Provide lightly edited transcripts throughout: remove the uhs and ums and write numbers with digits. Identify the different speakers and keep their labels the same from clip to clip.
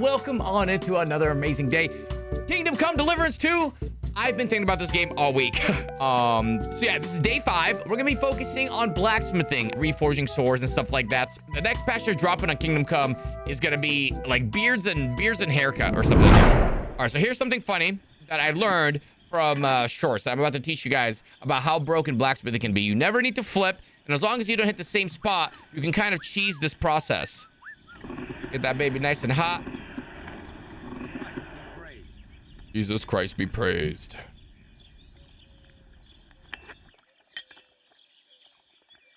Speaker 1: Welcome on into another amazing day. Kingdom Come Deliverance 2. I've been thinking about this game all week. So yeah, this is day 5. We're gonna be focusing on blacksmithing, reforging swords and stuff like that. The next patch they're dropping on Kingdom Come is gonna be like beards and haircut or something. All right, so here's something funny that I learned from shorts that I'm about to teach you guys about how broken blacksmithing can be. You never need to flip, and as long as you don't hit the same spot, you can kind of cheese this process. Get that baby nice and hot. Jesus Christ be praised.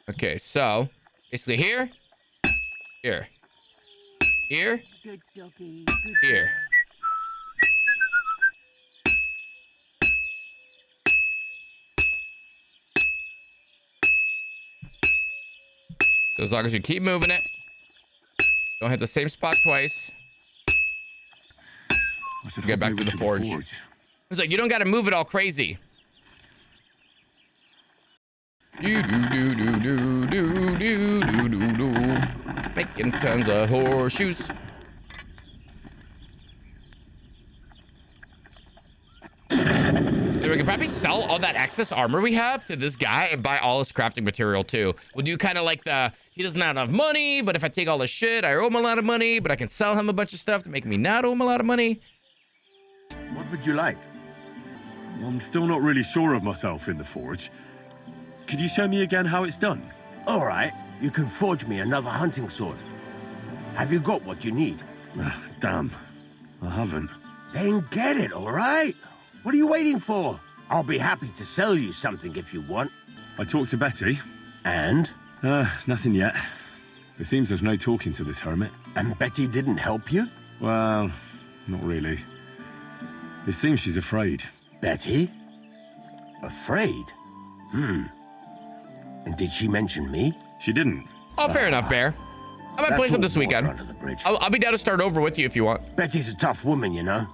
Speaker 1: Okay, so basically here, here,
Speaker 2: Good doggy.
Speaker 1: here. So as long as you keep moving it, don't hit the same spot twice. Get back to the forge. It's like you don't got to move it all crazy. Making tons of horseshoes. We can probably sell all that excess armor we have to this guy and buy all his crafting material too. We'll do kind of like he doesn't have enough money, but if I take all his shit, I owe him a lot of money, but I can sell him a bunch of stuff to make me not owe him a lot of money.
Speaker 3: What would you like? I'm still not really sure of myself in the forge. Could you show me again how it's done?
Speaker 4: All right, you can forge me another hunting sword. Have you got what you need?
Speaker 3: Damn, I haven't.
Speaker 4: Then get it, all right? What are you waiting for? I'll be happy to sell you something if you want.
Speaker 3: I talked to Betty.
Speaker 4: And?
Speaker 3: Nothing yet. It seems there's no talking to this hermit.
Speaker 4: And Betty didn't help you?
Speaker 3: Well, not really. It seems she's afraid.
Speaker 4: Betty? Afraid? And did she mention me?
Speaker 3: She didn't.
Speaker 1: Oh, fair enough, Bear. I might play some this weekend. I'll be down to start over with you if you want.
Speaker 4: Betty's a tough woman, you know.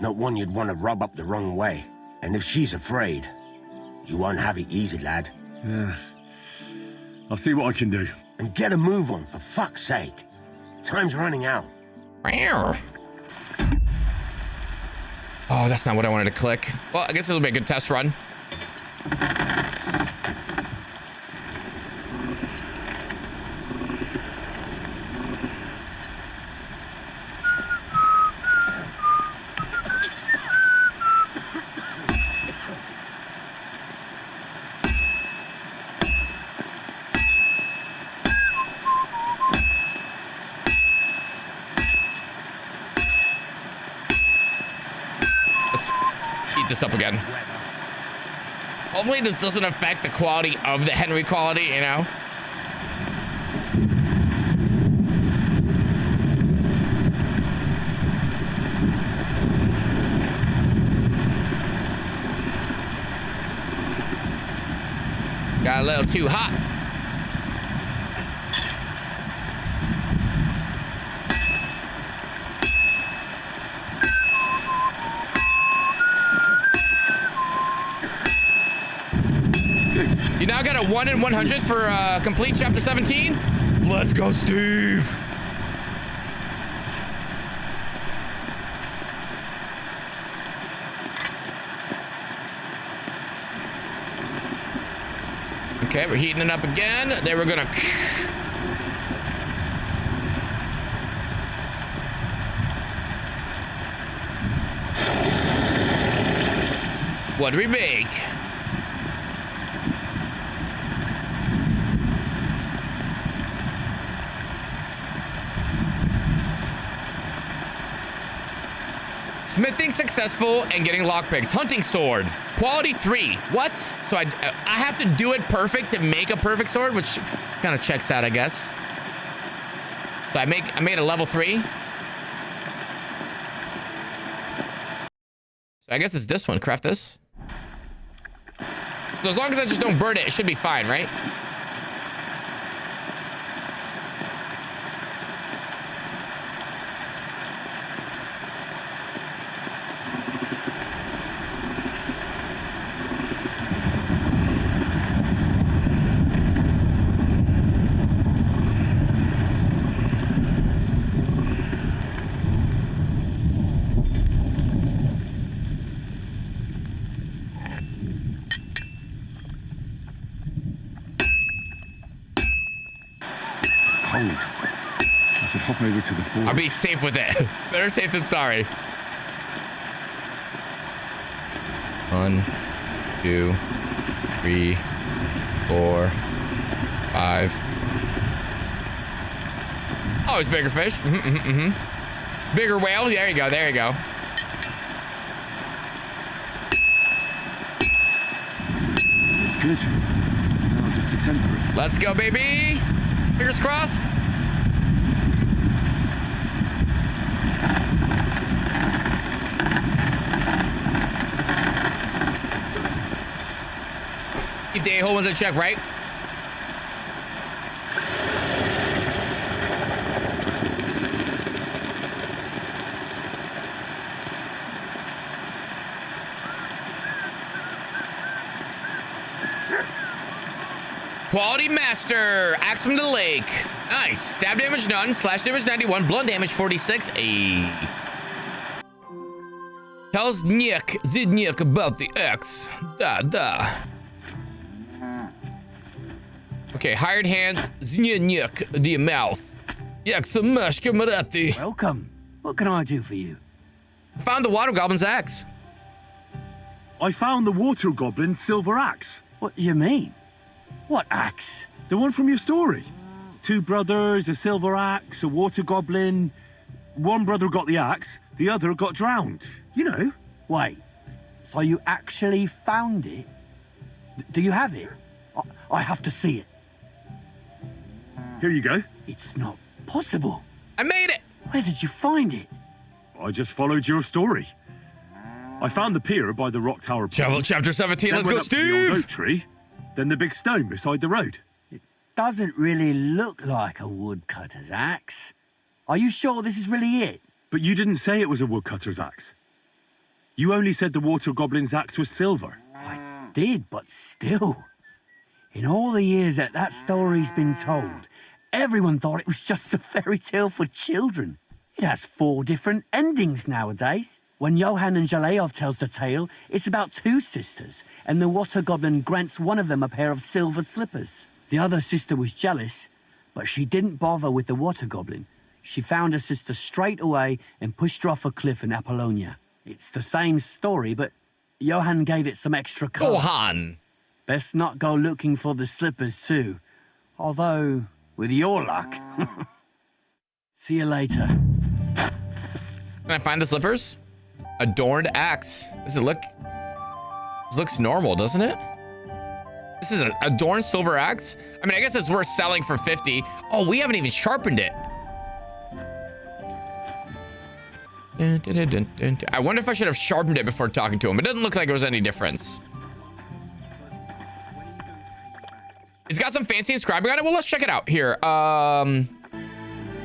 Speaker 4: Not one you'd want to rub up the wrong way. And if she's afraid, you won't have it easy, lad.
Speaker 3: Yeah. I'll see what I can do.
Speaker 4: And get a move on, for fuck's sake. Time's running out.
Speaker 1: Oh, that's not what I wanted to click. Well, I guess it'll be a good test run. This up again. Hopefully this doesn't affect the quality of the Henry quality, you know? Got a little too hot. You now got a 1 in 100 for complete chapter 17. Let's go, Steve. Okay, we're heating it up again. Then we're gonna. What do we make? Smithing successful and getting lockpicks. Hunting sword. Quality 3. What? So I have to do it perfect to make a perfect sword, which kind of checks out, I guess. So I made a level 3. So I guess it's this one. Craft this. So as long as I just don't burn it, it should be fine, right?
Speaker 3: step over to the forge.
Speaker 1: I'll be safe with it. Better safe than sorry. 1, 2, 3, 4, 5. Oh, it's bigger fish. Bigger whale. There you go. There you go.
Speaker 3: It's good. No, just a temporary.
Speaker 1: Let's go, baby. Fingers crossed. Keep the a-hole ones in check, right? Quality master. Axe from the lake. Nice. Stab damage none. Slash damage 91. Blunt damage 46. Ayy. Tells Nick about the axe. Da. Okay, hired hands. Nick the mouth. Jak se máš, kamaráti?
Speaker 2: Welcome. What can I do for you?
Speaker 1: Found the water goblin's axe.
Speaker 3: I found the water goblin's silver axe.
Speaker 2: What do you mean? What axe?
Speaker 3: The one from your story. 2 brothers, a silver axe, a water goblin. One brother got the axe, the other got drowned. You know.
Speaker 2: Wait, so you actually found it? Do you have it? I have to see it.
Speaker 3: Here you go.
Speaker 2: It's not possible.
Speaker 1: I made it.
Speaker 2: Where did you find it?
Speaker 3: I just followed your story. I found the pier by the rock tower.
Speaker 1: Chapter 17.
Speaker 3: Then
Speaker 1: Let's
Speaker 3: went
Speaker 1: go,
Speaker 3: up to the old
Speaker 1: Steve.
Speaker 3: oak tree, then the big stone beside the road.
Speaker 2: Doesn't really look like a woodcutter's axe. Are you sure this is really it?
Speaker 3: But you didn't say it was a woodcutter's axe. You only said the water goblin's axe was silver.
Speaker 2: I did, but still. In all the years that story's been told, everyone thought it was just a fairy tale for children. It has 4 different endings nowadays. When Johann and Jaleov tells the tale, it's about 2 sisters, and the water goblin grants one of them a pair of silver slippers. The other sister was jealous, but she didn't bother with the water goblin. She found her sister straight away and pushed her off a cliff in Apollonia. It's the same story, but Johann gave it some extra color.
Speaker 1: Gohan.
Speaker 2: Best not go looking for the slippers too. Although, with your luck. See you later.
Speaker 1: Can I find the slippers? Adorned axe. Does it look... This looks normal, doesn't it? This is an adorned silver axe? I mean, I guess it's worth selling for 50. Oh, we haven't even sharpened it. I wonder if I should have sharpened it before talking to him. It doesn't look like there was any difference. It's got some fancy inscribing on it. Well, let's check it out here. So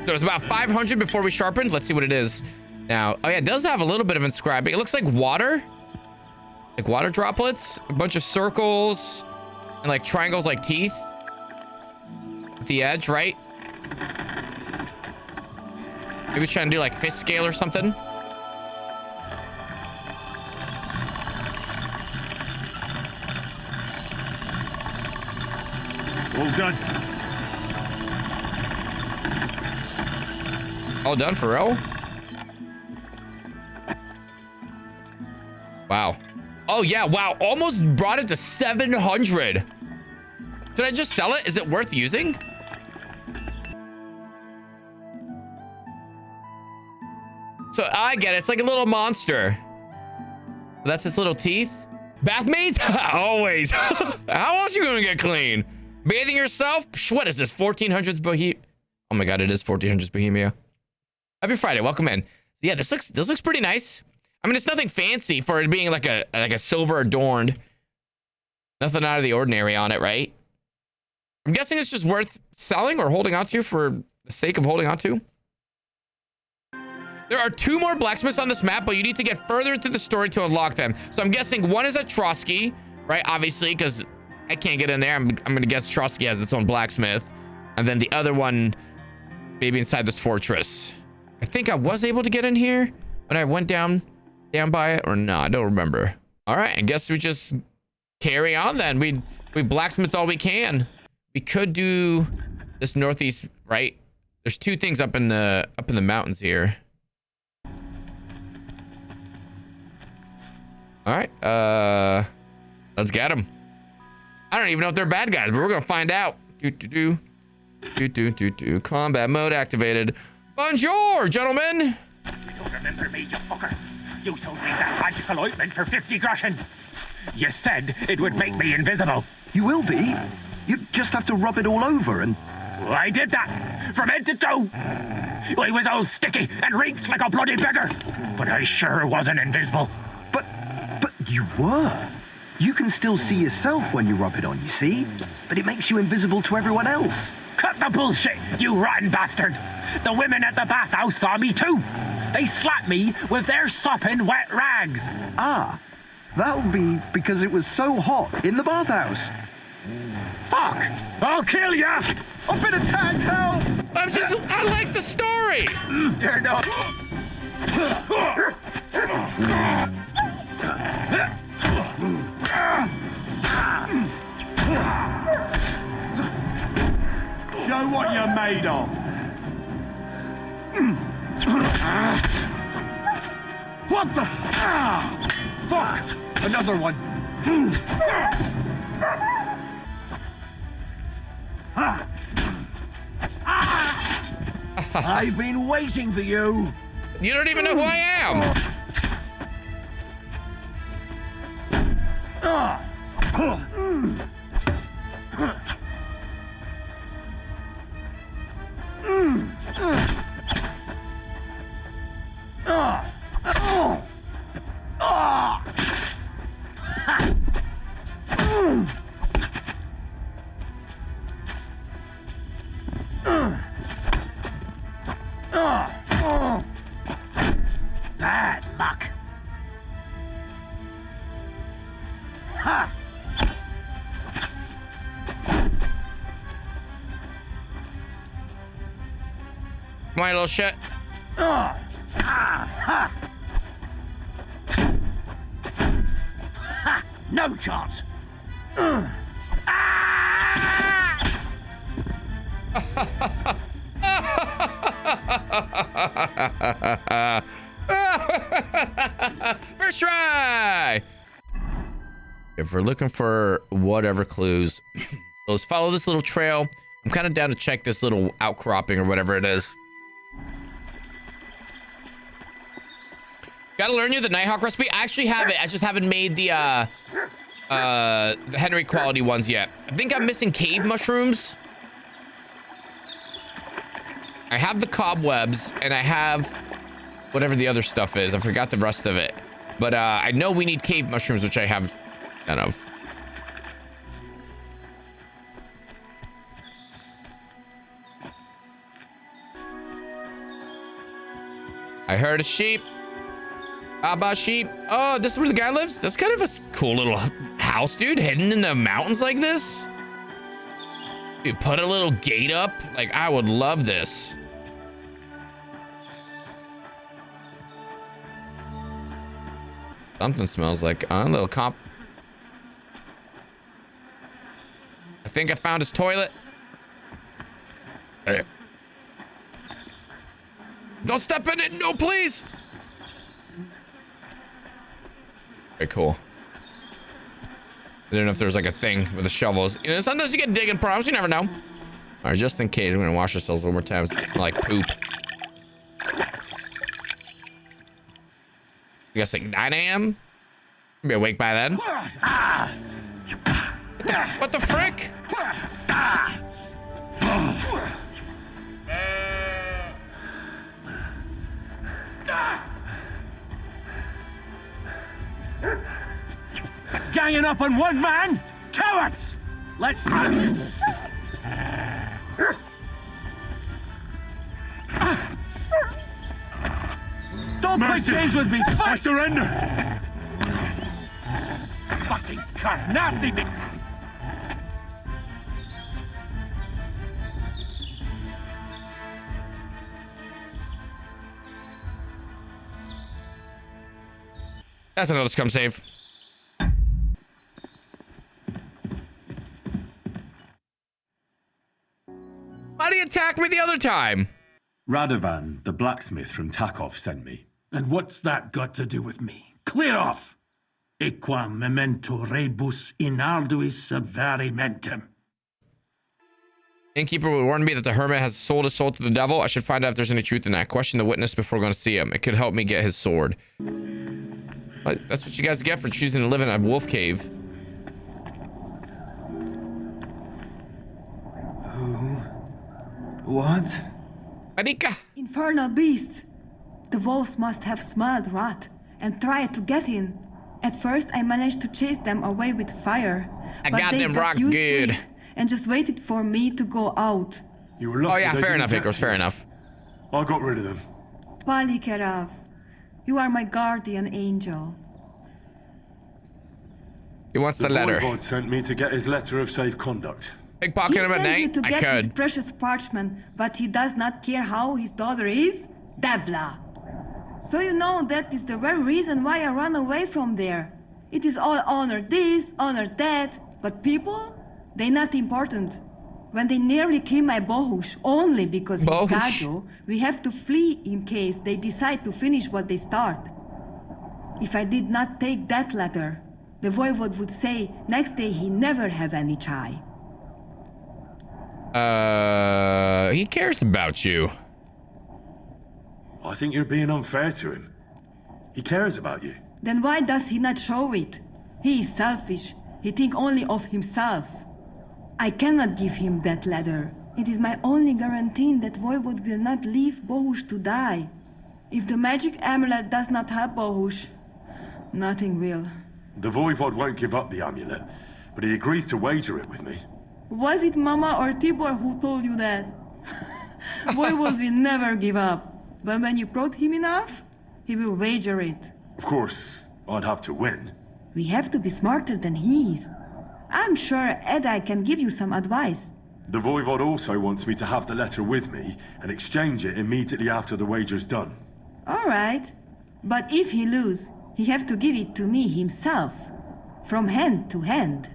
Speaker 1: it was about 500 before we sharpened. Let's see what it is now. Oh yeah, it does have a little bit of inscribing. It looks like water droplets, a bunch of circles, and like triangles like teeth at the edge, right? Maybe he's trying to do like fist scale or something.
Speaker 3: All done.
Speaker 1: All done for real? Wow. Oh yeah, wow. Almost brought it to 700. Did I just sell it? Is it worth using? So I get it. It's like a little monster. That's its little teeth. Bath maids? Always. How else you gonna get clean? Bathing yourself? Psh, what is this? 1400s Bohemia? Oh my god, it is 1400s Bohemia. Happy Friday. Welcome in. Yeah, this looks pretty nice. I mean, it's nothing fancy for it being like a silver adorned. Nothing out of the ordinary on it, right? I'm guessing it's just worth selling or holding on to for the sake of holding on to. There are 2 more blacksmiths on this map, but you need to get further into the story to unlock them. So I'm guessing one is at Trotsky, right? Obviously, because I can't get in there. I'm gonna guess Trotsky has its own blacksmith. And then the other one, maybe inside this fortress. I think I was able to get in here when I went down by it, or no, I don't remember. All right, I guess we just carry on then. We blacksmith all we can. We could do this northeast, right? There's two things up in the mountains here. All right, let's get them. I don't even know if they're bad guys, but we're gonna find out. Combat mode activated. Bonjour, gentlemen.
Speaker 4: You don't remember me, you fucker. You sold me that magical ointment for 50 groschen. You said it would make me invisible.
Speaker 5: You will be. You just have to rub it all over and...
Speaker 4: I did that, from head to toe. I was all sticky and reeked like a bloody beggar, but I sure wasn't invisible.
Speaker 5: But you were. You can still see yourself when you rub it on, you see? But it makes you invisible to everyone else.
Speaker 4: Cut the bullshit, you rotten bastard. The women at the bathhouse saw me too. They slapped me with their sopping wet rags.
Speaker 5: Ah, that would be because it was so hot in the bathhouse.
Speaker 4: Fuck! I'll kill ya!
Speaker 5: Up in a tag hell!
Speaker 1: I like the story.
Speaker 5: You're not.
Speaker 3: Show what you're made of. What the? Fuck! Another one.
Speaker 5: I've been waiting for you.
Speaker 1: You don't even know who I am.
Speaker 5: Bad luck. Ha!
Speaker 1: Come on, you little shit.
Speaker 5: No chance.
Speaker 1: First try. If we're looking for whatever clues, so let's follow this little trail. I'm kind of down to check this little outcropping or whatever it is. Gotta learn you the Nighthawk recipe. I actually have it. I just haven't made the Henry quality ones yet. I think I'm missing cave mushrooms. I have the cobwebs and I have whatever the other stuff is. I forgot the rest of it. But I know we need cave mushrooms, which I have none of. I heard a sheep. Abba sheep. Oh, this is where the guy lives? That's kind of a cool little house, dude, hidden in the mountains like this. You put a little gate up. Like, I would love this. Something smells like a little cop. I think I found his toilet. Hey. Don't step in it. No, please. Okay, cool. I don't know if there's like a thing with the shovels. You know, sometimes you get digging problems. You never know. All right, just in case, we're gonna wash ourselves one more time. Like poop. I guess like 9 a.m. Be awake by then. What the frick?
Speaker 3: Ganging up on one man? Cowards! Let's Don't play games with me! I surrender! Fucking cunt! Nasty big...
Speaker 1: That's another scum save. attacked me the other time?
Speaker 3: Radovan, the blacksmith from Takov, sent me.
Speaker 6: And what's that got to do with me? Clear off! Equam memento rebus in arduis subverimentem.
Speaker 1: Innkeeper warned me that the hermit has sold his soul to the devil. I should find out if there's any truth in that. Question the witness before going to see him. It could help me get his sword. But that's what you guys get for choosing to live in a wolf cave.
Speaker 5: Who? What?
Speaker 1: Marika!
Speaker 7: Infernal beasts! The wolves must have smelled rot and tried to get in. At first, I managed to chase them away with fire.
Speaker 1: I
Speaker 7: but
Speaker 1: got
Speaker 7: they
Speaker 1: them
Speaker 7: got
Speaker 1: rocks
Speaker 7: used to
Speaker 1: good.
Speaker 7: it and just waited for me to go out.
Speaker 3: You were lucky.
Speaker 1: Oh yeah,
Speaker 3: they
Speaker 1: fair
Speaker 3: didn't
Speaker 1: enough,
Speaker 3: catch
Speaker 1: Icarus,
Speaker 3: you.
Speaker 1: fair enough.
Speaker 3: I got rid of them.
Speaker 7: Palikerav, you are my guardian angel.
Speaker 1: He wants the letter.
Speaker 3: voivod sent me to get his letter of safe conduct.
Speaker 1: Pickpocket him at
Speaker 7: He sent you
Speaker 1: night?
Speaker 7: to
Speaker 1: I
Speaker 7: get his
Speaker 1: could.
Speaker 7: precious parchment, but he does not care how his daughter is? Devla. So you know that is the very reason why I run away from there. It is all honor this, honor that, but people, they not important. When they nearly came my Bohush, only because he's
Speaker 1: Bohush?
Speaker 7: Gado, we have to flee in case they decide to finish what they start. If I did not take that letter, the voivod would say next day he never have any chai.
Speaker 1: He cares about you.
Speaker 3: I think you're being unfair to him. He cares about you.
Speaker 7: Then why does he not show it? He is selfish. He think only of himself. I cannot give him that letter. It is my only guarantee that Voivod will not leave Bohush to die. If the magic amulet does not help Bohush, nothing will.
Speaker 3: The voivod won't give up the amulet, but he agrees to wager it with me.
Speaker 7: Was it Mama or Tibor who told you that? Voivod will never give up. But when you prod him enough, he will wager it.
Speaker 3: Of course, I'd have to win.
Speaker 7: We have to be smarter than he is. I'm sure Edai can give you some advice.
Speaker 3: The voivod also wants me to have the letter with me and exchange it immediately after the wager's done.
Speaker 7: All right. But if he lose, he have to give it to me himself. From hand to hand.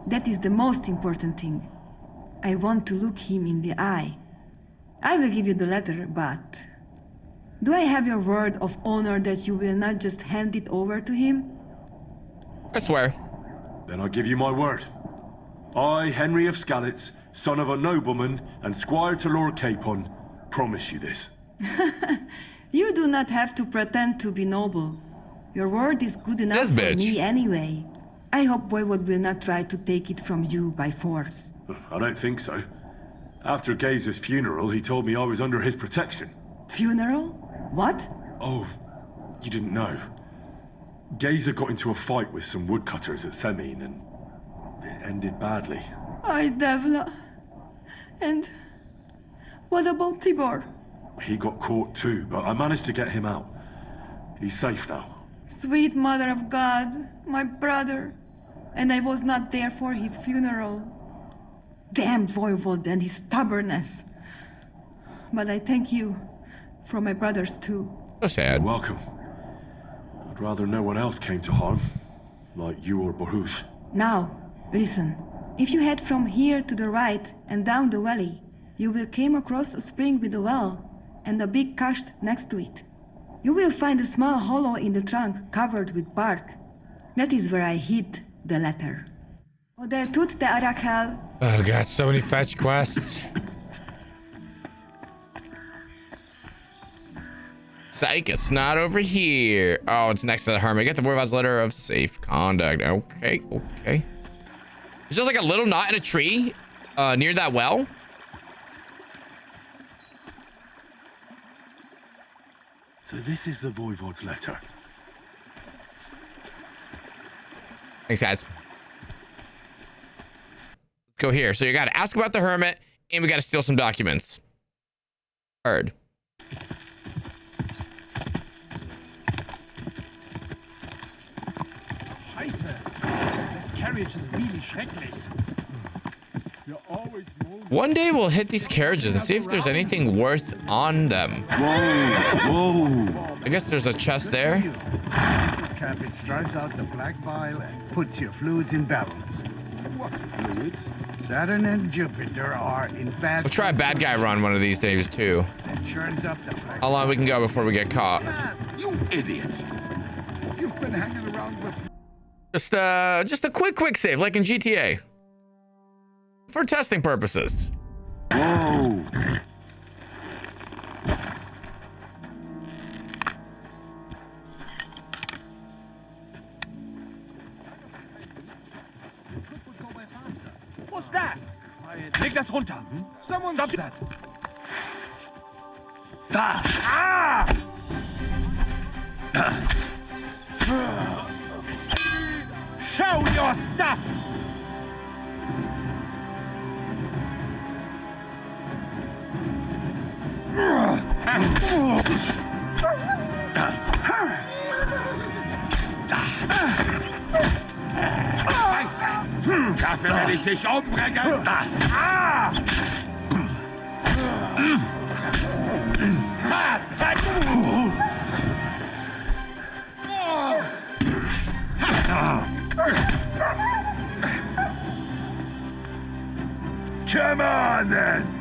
Speaker 7: That is the most important thing. I want to look him in the eye. I will give you the letter, but... do I have your word of honor that you will not just hand it over to him?
Speaker 1: I swear.
Speaker 3: Then I give you my word. I, Henry of Skalitz, son of a nobleman and squire to Lord Capon, promise you this.
Speaker 7: You do not have to pretend to be noble. Your word is good enough
Speaker 1: Yes,
Speaker 7: for
Speaker 1: bitch.
Speaker 7: me anyway. I hope Voivod will not try to take it from you by force.
Speaker 3: I don't think so. After Gaze's funeral, he told me I was under his protection.
Speaker 7: Funeral? What?
Speaker 3: Oh, you didn't know. Gazer got into a fight with some woodcutters at Semin, and it ended badly.
Speaker 7: Ay, Devla. And what about Tibor?
Speaker 3: He got caught too, but I managed to get him out. He's safe now.
Speaker 7: Sweet Mother of God, my brother. And I was not there for his funeral. Damn Voivod and his stubbornness. But I thank you for my brothers too.
Speaker 1: So sad.
Speaker 3: You're welcome. I'd rather no one else came to harm, like you or Bohush.
Speaker 7: Now, listen. If you head from here to the right and down the valley, you will come across a spring with a well and a big kasht next to it. You will find a small hollow in the trunk covered with bark. That is where I hid the letter. Ode tut de Arakel.
Speaker 1: Oh god, so many fetch quests. Psych, it's not over here. Oh, it's next to the hermit. Get the Voivod's letter of safe conduct. Okay, okay. There's just like a little knot in a tree near that well.
Speaker 3: So this is the voivod's letter.
Speaker 1: Thanks, guys. Go here. So you got to ask about the hermit, and we got to steal some documents. Heard.
Speaker 6: Scheiße. This carriage is really schrecklich.
Speaker 1: One day we'll hit these carriages and see if there's anything worth on them.
Speaker 3: Whoa!
Speaker 1: I guess there's a chest there.
Speaker 8: Cap, it drives out the black bile and puts your fluids in barrels.
Speaker 6: What fluids?
Speaker 8: Saturn and Jupiter are in fact.
Speaker 1: We'll try a bad guy run one of these days too.
Speaker 8: That churns up the
Speaker 1: How long we can go before we get caught?
Speaker 8: You idiot! You've been hanging around with.
Speaker 1: Just a quick save, like in GTA. For testing purposes.
Speaker 3: Whoa!
Speaker 9: What's that? Leg das runter.
Speaker 8: Someone
Speaker 9: Stop that.
Speaker 8: Show your stuff! Dafür werde ich dich umbringen!
Speaker 3: Come on then!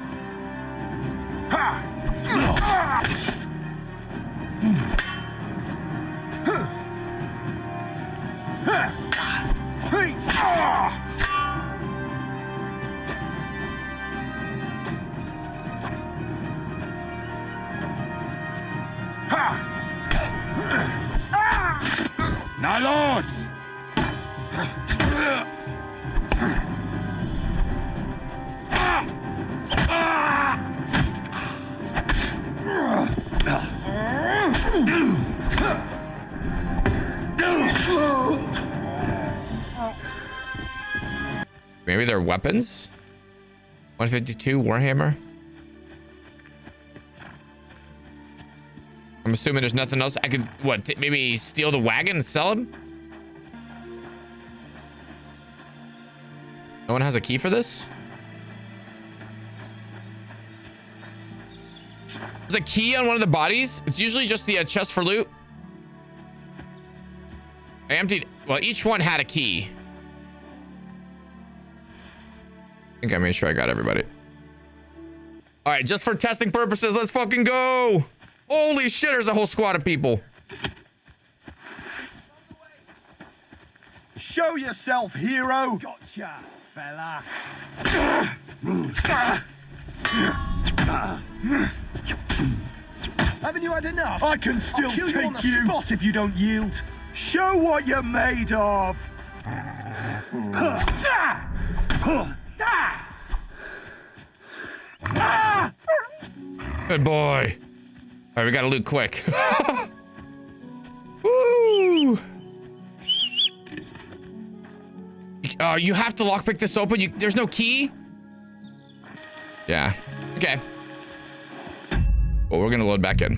Speaker 8: Na los!
Speaker 1: Maybe they're weapons? 152 Warhammer? I'm assuming there's nothing else. I could, what, maybe steal the wagon and sell them? No one has a key for this? There's a key on one of the bodies. It's usually just the chest for loot. I emptied, well, each one had a key. I think I made sure I got everybody. All right, just for testing purposes, let's fucking go. Holy shit, there's a whole squad of people.
Speaker 8: Show yourself, hero! Gotcha, fella! Haven't you had enough? I can still take you on the spot if you don't yield. Show what you're made of!
Speaker 1: Good boy. All right, we gotta loot quick. Woo! You have to lockpick this open. There's no key. Yeah. Okay. Well, we're gonna load back in.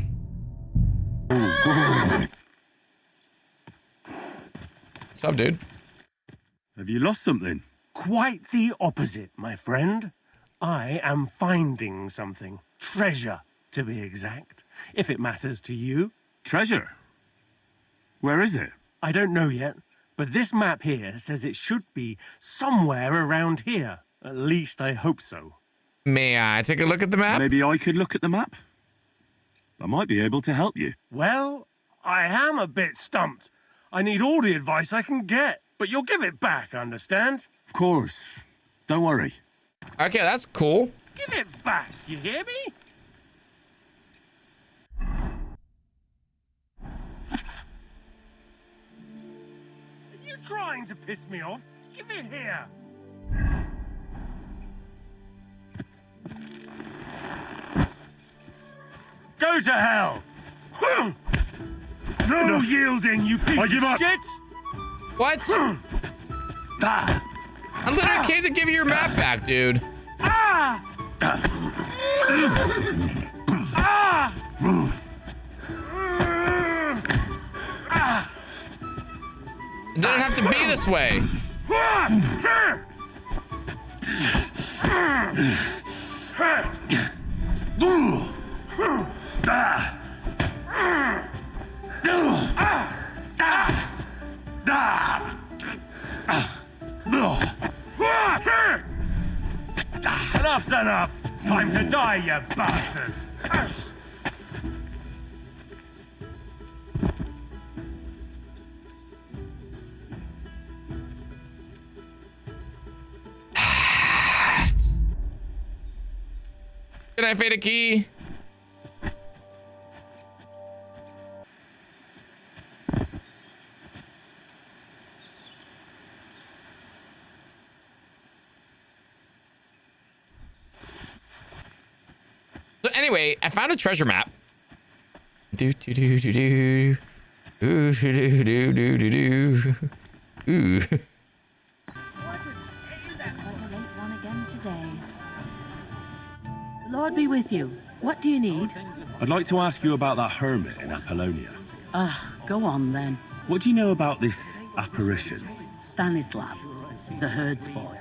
Speaker 1: What's up, dude?
Speaker 3: Have you lost something?
Speaker 6: Quite the opposite, my friend. I am finding something. Treasure, to be exact, if it matters to you.
Speaker 3: Treasure? Where is it?
Speaker 6: I don't know yet, but this map here says it should be somewhere around here. At least I hope so.
Speaker 1: May I take a look at the map?
Speaker 3: Maybe I could look at the map? I might be able to help you.
Speaker 6: Well, I am a bit stumped. I need all the advice I can get, but you'll give it back, understand?
Speaker 3: Of course. Don't worry.
Speaker 1: Okay, that's cool.
Speaker 6: Give it back, you hear me? Are you trying to piss me off? Give it here. Go to hell! No yielding, you piece
Speaker 3: I give
Speaker 6: of
Speaker 3: up.
Speaker 6: shit!
Speaker 1: What? I literally came to give you your map back, dude. It didn't have to be this way.
Speaker 6: enough! Time to die, you bastard!
Speaker 1: Can I fade a key? So anyway, I found a treasure map. Do do do do do. Ooh do do do do do. Ooh.
Speaker 10: Looks like a late one again today. Lord be with you. What do you need?
Speaker 3: I'd like to ask you about that hermit in Apollonia.
Speaker 10: Go on then.
Speaker 3: What do you know about this apparition?
Speaker 10: Stanislav, the herds boy.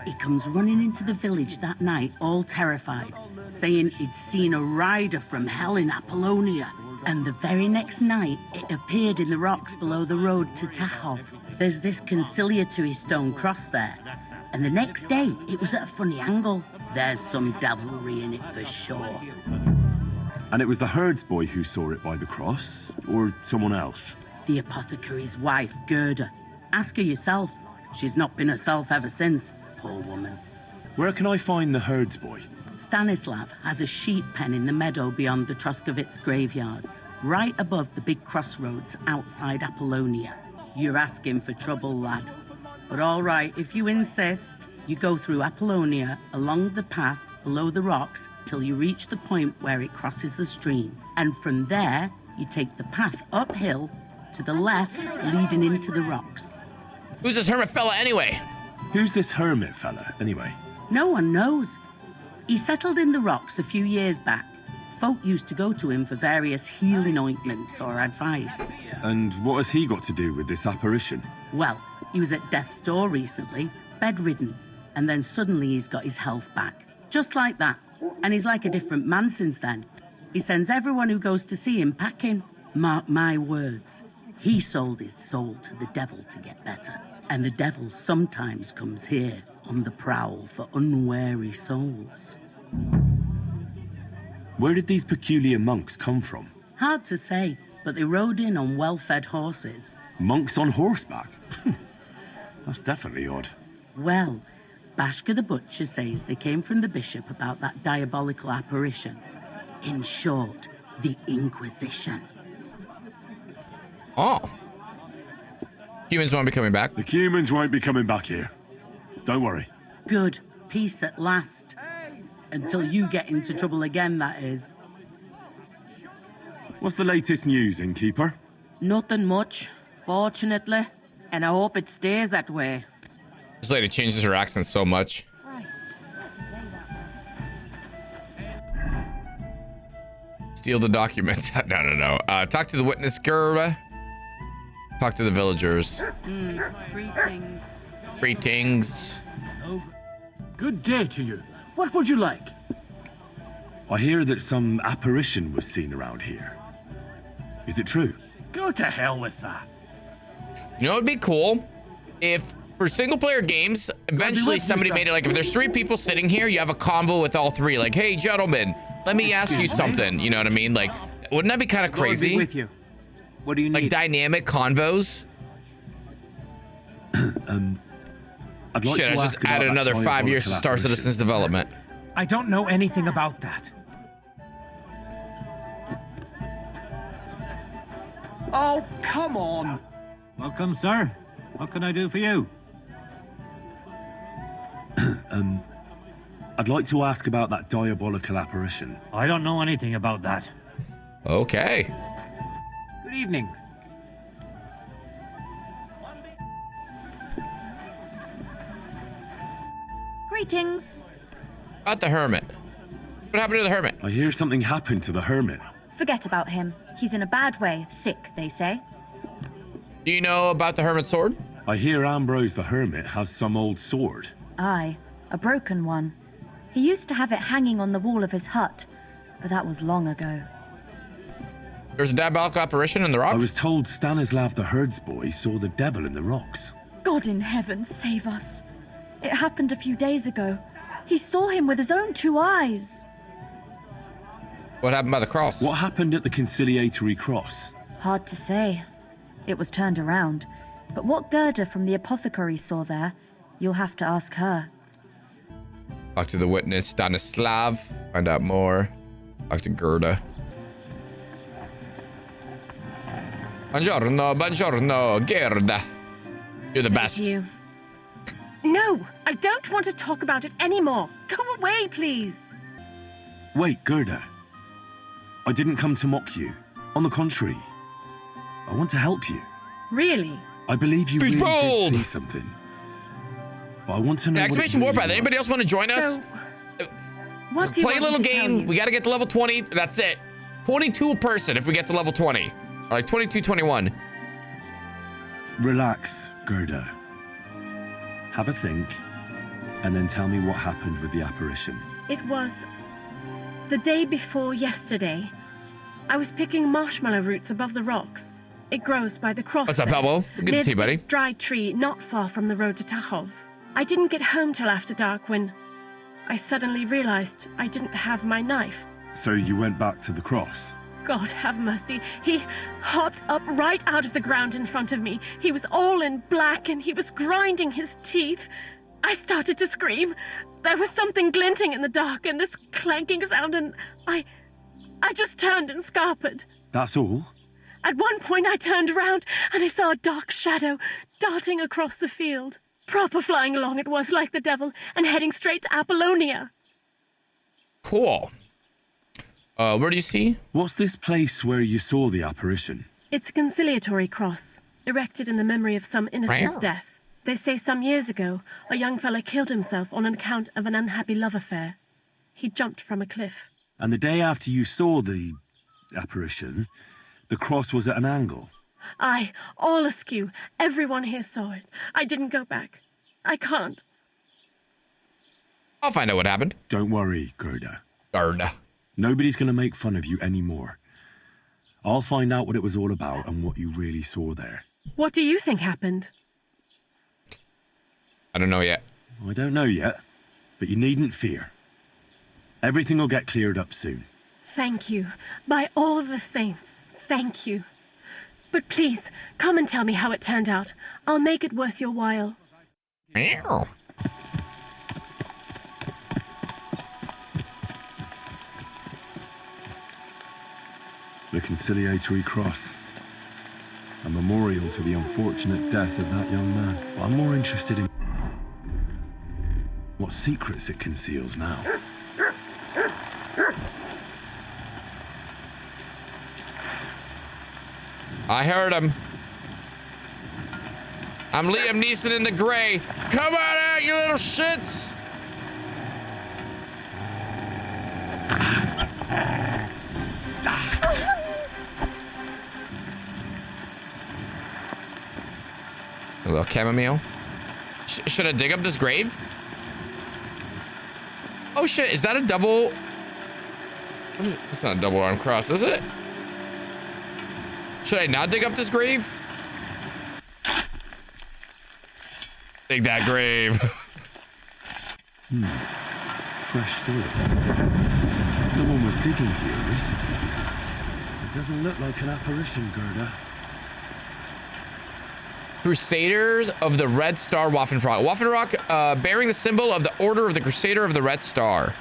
Speaker 10: He comes running into the village that night, all terrified, saying he'd seen a rider from hell in Apollonia. And the very next night, it appeared in the rocks below the road to Tahov. There's this conciliatory stone cross there. And the next day, it was at a funny angle. There's some devilry in it for sure.
Speaker 3: And it was the herds boy who saw it by the cross, or someone else?
Speaker 10: The apothecary's wife, Gerda. Ask her yourself. She's not been herself ever since, poor woman.
Speaker 3: Where can I find the herds boy?
Speaker 10: Stanislav has a sheep pen in the meadow beyond the Troskovitz graveyard, right above the big crossroads outside Apollonia. You're asking for trouble, lad. But all right, if you insist, you go through Apollonia, along the path below the rocks, till you reach the point where it crosses the stream. And from there, you take the path uphill to the left, leading into the rocks.
Speaker 1: Who's this hermit fella anyway?
Speaker 3: Who's this hermit fella, anyway?
Speaker 10: No one knows. He settled in the rocks a few years back. Folk used to go to him for various healing ointments or advice.
Speaker 3: And what has he got to do with this apparition?
Speaker 10: Well, he was at death's door recently, bedridden, and then suddenly he's got his health back. Just like that. And he's like a different man since then. He sends everyone who goes to see him packing. Mark my words. He sold his soul to the devil to get better. And the devil sometimes comes here on the prowl for unwary souls.
Speaker 3: Where did these peculiar monks come from?
Speaker 10: Hard to say, but they rode in on well-fed horses.
Speaker 3: Monks on horseback? That's definitely odd.
Speaker 10: Well, Bashka the Butcher says they came from the bishop about that diabolical apparition. In short, the Inquisition.
Speaker 1: Oh. Humans won't be coming back.
Speaker 3: The humans won't be coming back here. Don't worry.
Speaker 10: Good. Peace at last. Until you get into trouble again, that is.
Speaker 3: What's the latest news, innkeeper?
Speaker 10: Nothing much, fortunately. And I hope it stays that way.
Speaker 1: This lady changes her accent so much. Steal the documents. No. Talk to the witness, Gerda. Talk to the villagers.
Speaker 10: Greetings.
Speaker 1: Greetings.
Speaker 2: Good day to you. What would you like?
Speaker 3: I hear that some apparition was seen around here. Is it true?
Speaker 2: Go to hell with that.
Speaker 1: You know, it'd be cool if for single player games, eventually somebody made it like if there's 3 people sitting here, you have a convo with all 3. Like, hey, gentlemen, let me ask you something. You know what I mean? Like, wouldn't that be kind of crazy?
Speaker 9: Lord be with you. What do you need?
Speaker 1: Like dynamic convos?
Speaker 3: I'd like
Speaker 1: Shit,
Speaker 3: to
Speaker 1: I just
Speaker 3: ask about
Speaker 1: added
Speaker 3: that
Speaker 1: another 5 years to Star
Speaker 3: diabolical
Speaker 1: Citizen's development.
Speaker 9: I don't know anything about that.
Speaker 8: Oh, come on.
Speaker 2: Welcome, sir. What can I do for you?
Speaker 3: I'd like to ask about that diabolical apparition.
Speaker 2: I don't know anything about that.
Speaker 1: Okay.
Speaker 9: Good evening.
Speaker 11: Greetings.
Speaker 1: About the hermit. What happened to the hermit?
Speaker 3: I hear something happened to the hermit.
Speaker 11: Forget about him. He's in a bad way. Sick, they say.
Speaker 1: Do you know about the hermit's sword?
Speaker 3: I hear Ambrose the hermit has some old sword.
Speaker 11: Aye, a broken one. He used to have it hanging on the wall of his hut, but that was long ago.
Speaker 1: There's a diabolical apparition in the rocks?
Speaker 3: I was told Stanislav the herds boy saw the devil in the rocks.
Speaker 11: God in heaven, save us. It happened a few days ago. He saw him with his own 2 eyes.
Speaker 1: What happened by the cross?
Speaker 3: What happened at the conciliatory cross?
Speaker 11: Hard to say. It was turned around. But what Gerda from the apothecary saw there, you'll have to ask her.
Speaker 1: Talk to the witness, Stanislav. Find out more. Talk to Gerda. Buongiorno, buongiorno, Gerda. You're the best.
Speaker 6: Thank you. No, I don't want to talk about it anymore. Go away, please.
Speaker 3: Wait, Gerda. I didn't come to mock you. On the contrary, I want to help you.
Speaker 6: Really?
Speaker 3: I believe you
Speaker 1: Speech
Speaker 3: really
Speaker 1: bold.
Speaker 3: did see something. But I want to know.
Speaker 1: Exclamation Warpath. Anybody else want to join us?
Speaker 6: What do you
Speaker 1: Play a
Speaker 6: want
Speaker 1: little
Speaker 6: me to tell
Speaker 1: game.
Speaker 6: you?
Speaker 1: We got to get to level 20. That's it. 22 a person if we get to level 20. Or like 22, 21.
Speaker 3: Relax, Gerda. Have a think, and then tell me what happened with the apparition.
Speaker 6: It was the day before yesterday. I was picking marshmallow roots above the rocks. It grows by the cross.
Speaker 1: What's up,
Speaker 6: there,
Speaker 1: Elbow? Good to see you,
Speaker 6: near
Speaker 1: buddy.
Speaker 6: the dry tree not far from the road to Tachov. I didn't get home till after dark when I suddenly realized I didn't have my knife.
Speaker 3: So you went back to the cross?
Speaker 6: God have mercy. He hopped up right out of the ground in front of me. He was all in black and he was grinding his teeth. I started to scream. There was something glinting in the dark and this clanking sound, and I just turned and scarpered.
Speaker 3: That's all?
Speaker 6: At one point I turned around and I saw a dark shadow darting across the field. Proper flying along it was, like the devil, and heading straight to Apollonia.
Speaker 1: Cool. Where do you see?
Speaker 3: What's this place where you saw the apparition?
Speaker 6: It's a conciliatory cross, erected in the memory of some innocent's
Speaker 1: Wow.
Speaker 6: death. They say some years ago, a young fellow killed himself on account of an unhappy love affair. He jumped from a cliff.
Speaker 3: And the day after you saw the apparition, the cross was at an angle.
Speaker 6: Aye, all askew. Everyone here saw it. I didn't go back. I can't.
Speaker 1: I'll find out what happened.
Speaker 3: Don't worry, Gerda.
Speaker 1: Gerda.
Speaker 3: Nobody's going to make fun of you anymore. I'll find out what it was all about and what you really saw there.
Speaker 6: What do you think happened?
Speaker 1: I don't know yet.
Speaker 3: I don't know yet, but you needn't fear. Everything will get cleared up soon.
Speaker 6: Thank you. By all the saints, thank you. But please, come and tell me how it turned out. I'll make it worth your while.
Speaker 1: Meow.
Speaker 3: The conciliatory cross. A memorial to the unfortunate death of that young man. I'm more interested in what secrets it conceals now.
Speaker 1: I heard him. I'm Liam Neeson in the gray. Come on out, you little shits. A little chamomile. Should I dig up this grave? Oh shit, is that a double? It's not a double arm cross, is it? Should I not dig up this grave? Dig that grave.
Speaker 3: Fresh soil. Someone was digging here recently. It doesn't look like an apparition, Gerda.
Speaker 1: Crusaders of the Red Star Waffenrock. Waffenrock, bearing the symbol of the Order of the Crusader of the Red Star.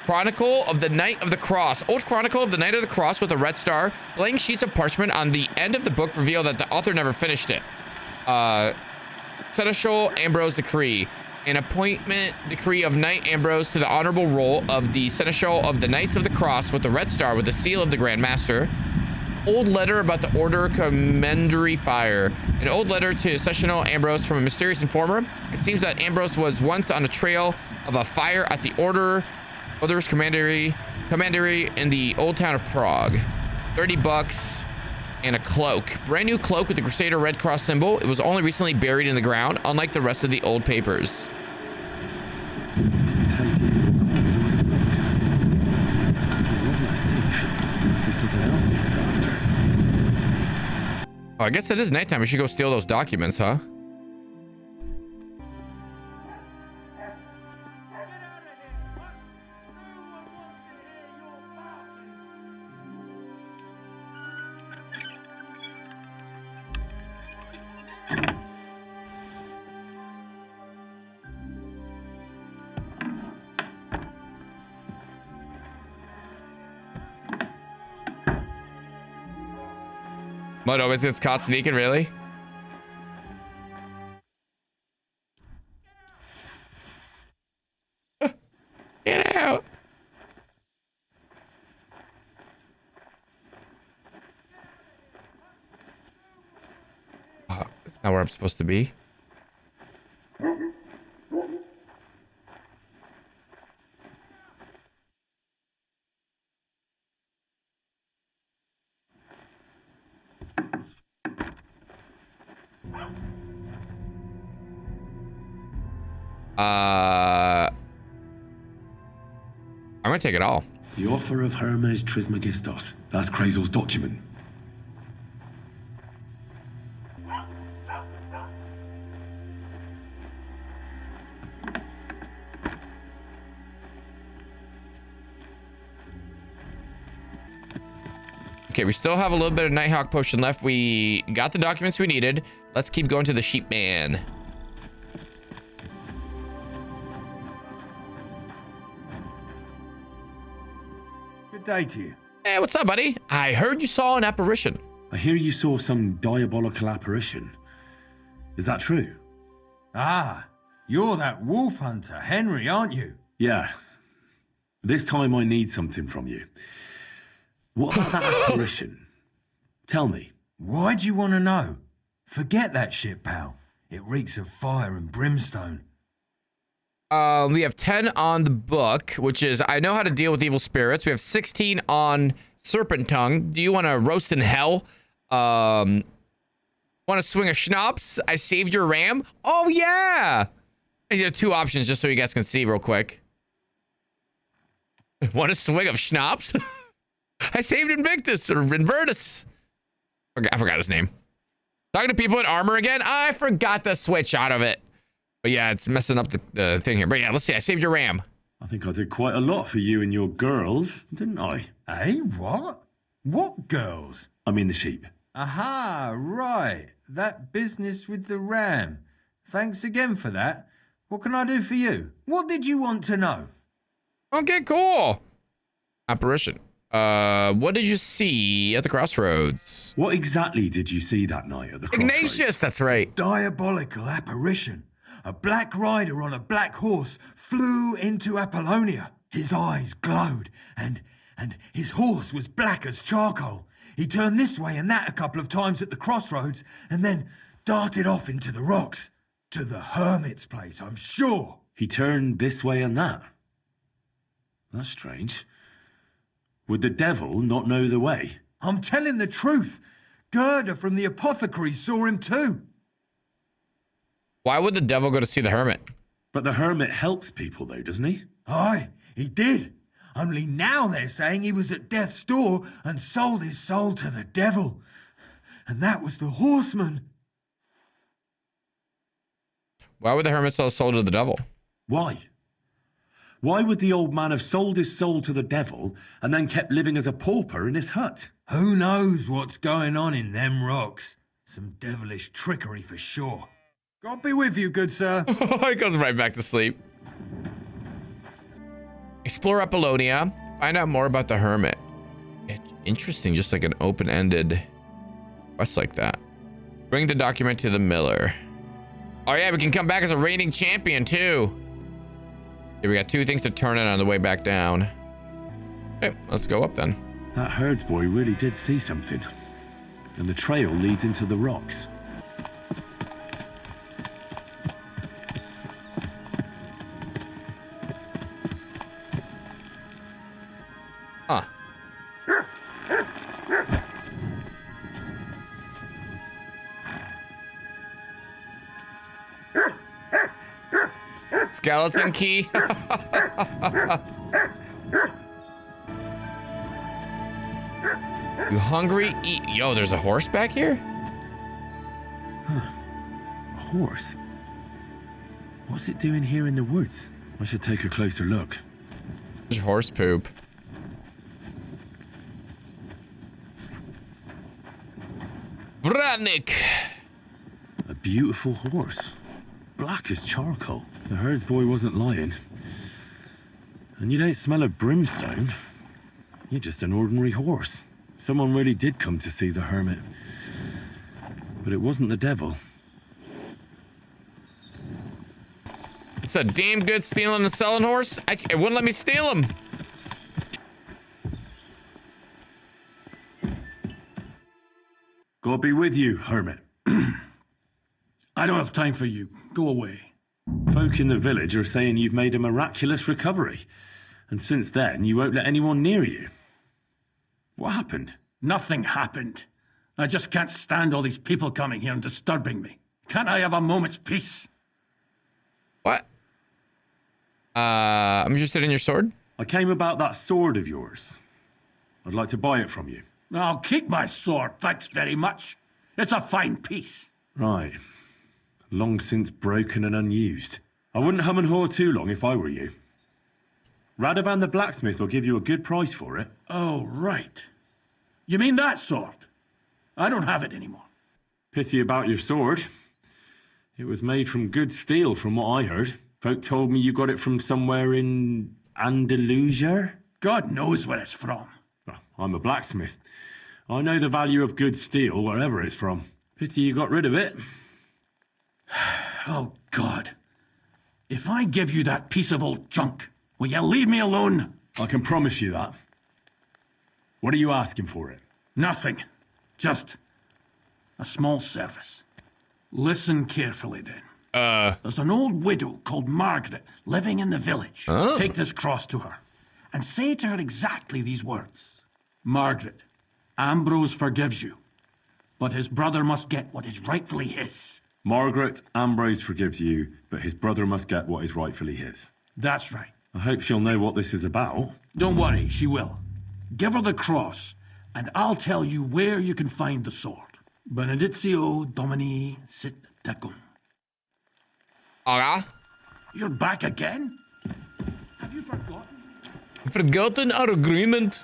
Speaker 1: Chronicle of the Knight of the Cross. Old Chronicle of the Knight of the Cross with a red star. Blank sheets of parchment on the end of the book reveal that the author never finished it. Seneschal Ambrose Decree. An appointment decree of Knight Ambrose to the honorable roll of the Seneschal of the Knights of the Cross with the red star with the seal of the Grand Master. Old letter about the Order Commendary Fire. An old letter to Seneschal Ambrose from a mysterious informer. It seems that Ambrose was once on a trail of a fire at the Order's Commandery in the old town of Prague. $30 and a cloak. Brand new cloak with the Crusader Red Cross symbol. It was only recently buried in the ground, unlike the rest of the old papers. Oh, I guess it is nighttime. We should go steal those documents, huh? Mud always gets caught sneaking, really? Get out. That's not where I'm supposed to be. I'm gonna take it all.
Speaker 3: The offer of Hermes Trismegistos. That's Krazel's document.
Speaker 1: Okay, we still have a little bit of Nighthawk potion left. We got the documents we needed. Let's keep going to the sheep man.
Speaker 3: Good day to you.
Speaker 1: Hey, what's up, buddy? I heard you saw an apparition.
Speaker 3: I hear you saw some diabolical apparition. Is that true?
Speaker 9: Ah, you're that wolf hunter, Henry, aren't you?
Speaker 3: Yeah. This time I need something from you. What about that apparition? Tell me.
Speaker 9: Why do you want to know? Forget that shit, pal. It reeks of fire and brimstone.
Speaker 1: We have 10 on the book, which is I know how to deal with evil spirits. We have 16 on serpent tongue. Do you want to roast in hell? Want to swing a schnapps? I saved your ram. Oh yeah. These are 2 options just so you guys can see real quick. Want a swing of schnapps? I saved Invictus or Invertus. I forgot his name. Talking to people in armor again. I forgot the switch out of it. But yeah, it's messing up the thing here. But yeah, let's see. I saved your ram.
Speaker 3: I think I did quite a lot for you and your girls, didn't I?
Speaker 9: Eh? What? What girls?
Speaker 3: I mean the sheep.
Speaker 9: Aha, right. That business with the ram. Thanks again for that. What can I do for you? What did you want to know?
Speaker 1: Okay, cool. Apparition. What did you see at the crossroads?
Speaker 3: What exactly did you see that night at the crossroads?
Speaker 1: Ignatius, that's right.
Speaker 9: Diabolical apparition. A black rider on a black horse flew into Apollonia. His eyes glowed, and his horse was black as charcoal. He turned this way and that a couple of times at the crossroads, and then darted off into the rocks. To the Hermit's place, I'm sure.
Speaker 3: He turned this way and that? That's strange. Would the devil not know the way?
Speaker 9: I'm telling the truth. Gerda from the apothecary saw him too.
Speaker 1: Why would the devil go to see the hermit?
Speaker 3: But the hermit helps people though, doesn't he?
Speaker 9: Aye, he did. Only now they're saying he was at death's door and sold his soul to the devil. And that was the horseman.
Speaker 1: Why would the hermit sell his soul to the devil?
Speaker 3: Why? Why would the old man have sold his soul to the devil and then kept living as a pauper in his hut?
Speaker 9: Who knows what's going on in them rocks? Some devilish trickery for sure. God be with you, good sir.
Speaker 1: He goes right back to sleep. Explore Apollonia. Find out more about the hermit. Interesting, just like an open-ended quest like that. Bring the document to the miller. Oh yeah, we can come back as a reigning champion too. Okay, we got 2 things to turn in on the way back down. Okay, let's go up then.
Speaker 3: That herds boy really did see something. And the trail leads into the rocks.
Speaker 1: Huh. Skeleton key. You hungry? Eat. Yo, there's a horse back here?
Speaker 3: Huh. A horse? What's it doing here in the woods? I should take a closer look.
Speaker 1: There's horse poop. Vradnik.
Speaker 3: A beautiful horse. Black as charcoal. The herds boy wasn't lying. And you don't smell of brimstone. You're just an ordinary horse. Someone really did come to see the hermit. but it wasn't the devil.
Speaker 1: It's a damn good stealing and selling horse. It wouldn't let me steal him.
Speaker 3: God be with you, Hermit.
Speaker 8: I don't have time for you. Go away.
Speaker 3: Folk in the village are saying you've made a miraculous recovery, and since then you won't let anyone near you. What happened?
Speaker 8: Nothing happened. I just can't stand all these people coming here and disturbing me. Can't I have a moment's peace?
Speaker 1: What? I'm interested in your sword.
Speaker 3: I came about that sword of yours. I'd like to buy it from you.
Speaker 8: I'll keep my sword, thanks very much. It's a fine piece.
Speaker 3: Right. Long since broken and unused. I wouldn't hum and haw too long if I were you. Radovan the blacksmith will give you a good price for it.
Speaker 8: Oh, right. You mean that sword? I don't have it anymore.
Speaker 3: Pity about your sword. It was made from good steel, from what I heard. Folk told me you got it from somewhere in Andalusia.
Speaker 8: God knows where it's from.
Speaker 3: Well, I'm a blacksmith. I know the value of good steel wherever it's from. Pity you got rid of it.
Speaker 8: Oh, God. If I give you that piece of old junk, will you leave me alone?
Speaker 3: I can promise you that. What are you asking for it?
Speaker 8: Nothing. Just a small service. Listen carefully, then. There's an old widow called Margaret living in the village.
Speaker 1: Oh.
Speaker 8: Take this cross to her and say to her exactly these words. Margaret, Ambrose forgives you, but his brother must get what is rightfully his.
Speaker 3: Margaret, Ambrose forgives you, but his brother must get what is rightfully his.
Speaker 8: That's right.
Speaker 3: I hope she'll know what this is about.
Speaker 8: Don't worry, she will. Give her the cross, and I'll tell you where you can find the sword. Benedictio Domini sit tecum.
Speaker 1: Okay.
Speaker 8: You're back again? Have you
Speaker 1: Forgotten our agreement?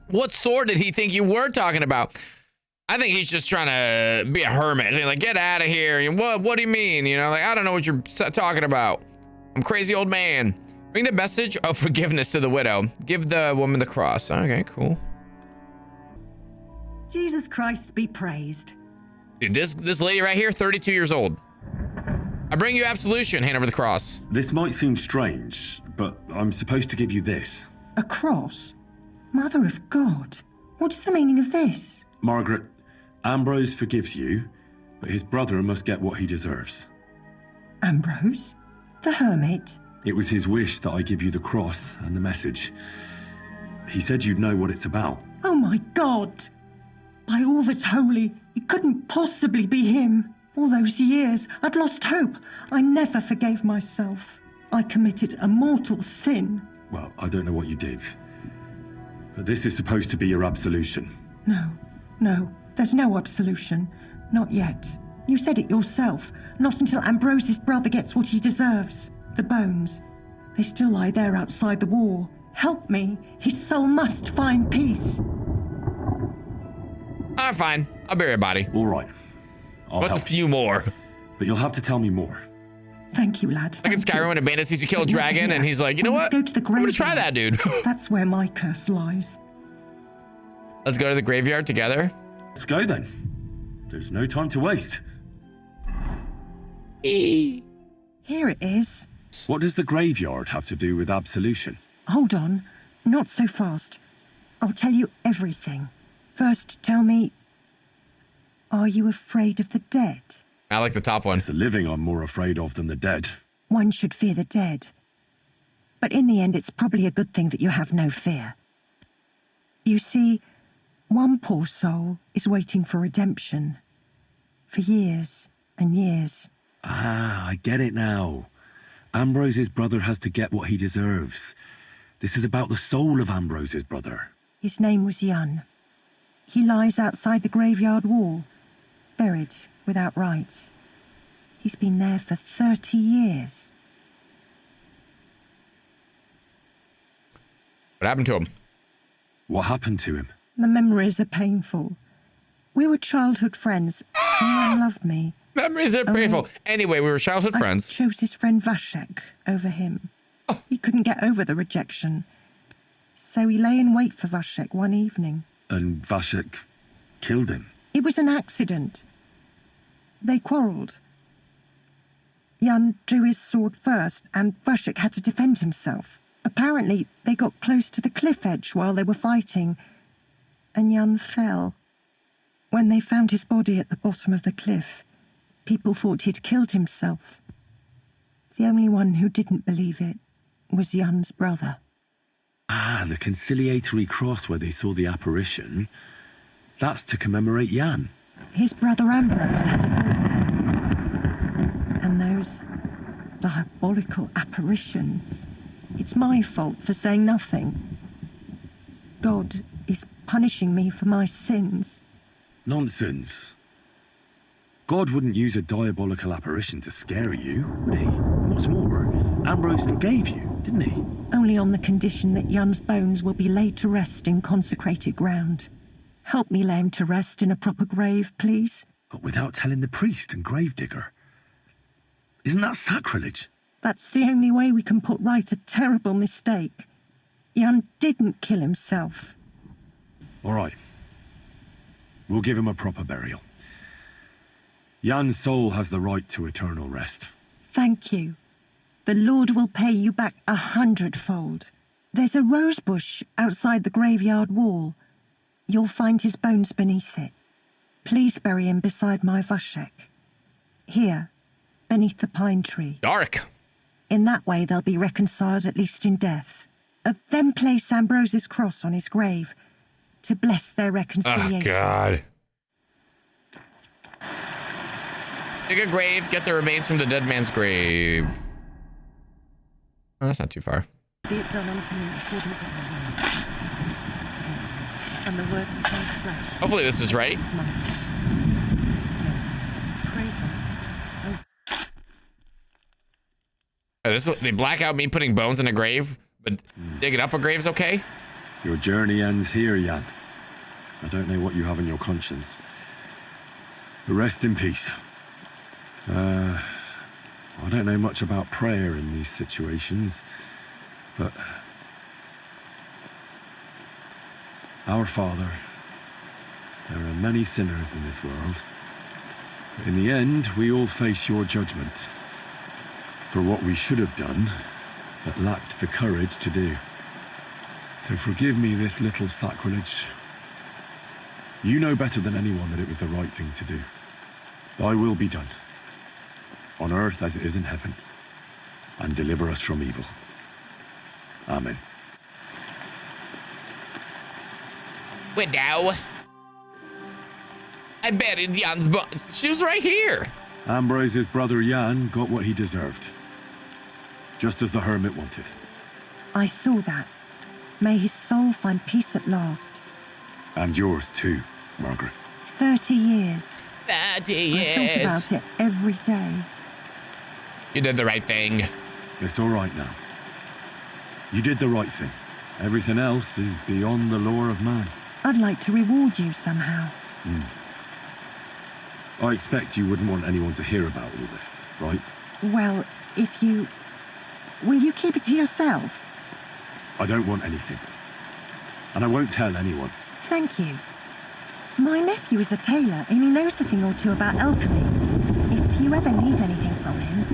Speaker 1: What sword did he think you were talking about? I think he's just trying to be a hermit. He's like, get out of here. What do you mean? You know, like, I don't know what you're talking about. I'm crazy old man. Bring the message of forgiveness to the widow. Give the woman the cross. Okay, cool.
Speaker 12: Jesus Christ be praised.
Speaker 1: Dude, this lady right here, 32 years old. I bring you absolution. Hand over the cross.
Speaker 3: This might seem strange, but I'm supposed to give you this.
Speaker 7: A cross? Mother of God, what is the meaning of this?
Speaker 3: Margaret, Ambrose forgives you, but his brother must get what he deserves.
Speaker 7: Ambrose? The hermit?
Speaker 3: It was his wish that I give you the cross and the message. He said you'd know what it's about.
Speaker 7: Oh my God! By all that's holy, it couldn't possibly be him. All those years, I'd lost hope. I never forgave myself. I committed a mortal sin.
Speaker 3: Well, I don't know what you did. But this is supposed to be your absolution.
Speaker 7: No, there's no absolution. Not yet. You said it yourself. Not until Ambrose's brother gets what he deserves. The bones. They still lie there outside the wall. Help me. His soul must find peace.
Speaker 1: I'm fine. I'll bury your body.
Speaker 3: All right.
Speaker 1: What's a few more?
Speaker 3: But you'll have to tell me more.
Speaker 7: Thank you, lad.
Speaker 1: Like in Skyrim when a bandit sees you kill a dragon and he's like, you know what?
Speaker 7: Go to the
Speaker 1: I'm gonna try
Speaker 7: graveyard.
Speaker 1: that, dude.
Speaker 7: That's where my curse lies.
Speaker 1: Let's go to the graveyard together.
Speaker 3: Let's go then. There's no time to waste.
Speaker 7: Here it is.
Speaker 3: What does the graveyard have to do with absolution?
Speaker 7: Hold on. Not so fast. I'll tell you everything. First, tell me, are you afraid of the dead?
Speaker 1: I like the top one.
Speaker 3: It's the living I'm more afraid of than the dead.
Speaker 7: One should fear the dead. But in the end, it's probably a good thing that you have no fear. You see, one poor soul is waiting for redemption. For years and years.
Speaker 3: Ah, I get it now. Ambrose's brother has to get what he deserves. This is about the soul of Ambrose's brother.
Speaker 7: His name was Jan. He lies outside the graveyard wall, buried without rites. He's been there for 30 years.
Speaker 1: What happened to him?
Speaker 3: What happened to him?
Speaker 7: The memories are painful. We were childhood friends. Jan loved me.
Speaker 1: Memories are painful. Anyway, we were childhood friends.
Speaker 7: I chose his friend Vashek over him.
Speaker 1: Oh.
Speaker 7: He couldn't get over the rejection. So he lay in wait for Vashek one evening.
Speaker 3: And Vashek killed him.
Speaker 12: It was an accident. They quarrelled. Jan drew his sword first, and Vushik had to defend himself. Apparently, they got close to the cliff edge while they were fighting, and Jan fell. When they found his body at the bottom of the cliff, people thought he'd killed himself. The only one who didn't believe it was Jan's brother.
Speaker 3: Ah, the conciliatory cross where they saw the apparition. That's to commemorate Jan.
Speaker 12: His brother Ambrose had it built there. And those diabolical apparitions. It's my fault for saying nothing. God is punishing me for my sins.
Speaker 3: Nonsense. God wouldn't use a diabolical apparition to scare you, would he? And what's more, Ambrose forgave you, didn't he?
Speaker 12: Only on the condition that Jan's bones will be laid to rest in consecrated ground. Help me lay him to rest in a proper grave, please.
Speaker 3: But without telling the priest and gravedigger. Isn't that sacrilege?
Speaker 12: That's the only way we can put right a terrible mistake. Jan didn't kill himself.
Speaker 3: All right. We'll give him a proper burial. Jan's soul has the right to eternal rest.
Speaker 12: Thank you. The Lord will pay you back 100-fold. There's a rose bush outside the graveyard wall. You'll find his bones beneath it. Please bury him beside my Vushik. Here, beneath the pine tree.
Speaker 1: Dark.
Speaker 12: In that way, they'll be reconciled, at least in death. Then place Ambrose's cross on his grave to bless their reconciliation.
Speaker 1: Oh, God. Dig a grave, get the remains from the dead man's grave. Oh, that's not too far.
Speaker 12: Be it done unto me according to thy will. And the word becomes flesh.
Speaker 1: Hopefully this is right. They black out me putting bones in a grave, but digging up a grave's okay?
Speaker 3: Your journey ends here, Jan. I don't know what you have in your conscience. But rest in peace. I don't know much about prayer in these situations, but our Father, there are many sinners in this world. In the end, we all face your judgment for what we should have done, but lacked the courage to do. So forgive me this little sacrilege. You know better than anyone that it was the right thing to do. Thy will be done, on earth as it is in heaven, and deliver us from evil. Amen.
Speaker 1: Widow. I buried Jan's bones. She was right here.
Speaker 3: Ambrose's brother Jan got what he deserved, just as the Hermit wanted.
Speaker 12: I saw that. May his soul find peace at last.
Speaker 3: And yours too, Margaret.
Speaker 12: 30 years.
Speaker 1: 30
Speaker 12: I
Speaker 1: years.
Speaker 12: think about it every day.
Speaker 1: You did the right thing.
Speaker 3: It's all right now. You did the right thing. Everything else is beyond the law of man.
Speaker 12: I'd like to reward you somehow.
Speaker 3: I expect you wouldn't want anyone to hear about all this, right?
Speaker 12: Well, if you... Will you keep it to yourself?
Speaker 3: I don't want anything. And I won't tell anyone.
Speaker 12: Thank you. My nephew is a tailor, and he knows a thing or two about alchemy. If you ever need anything from him,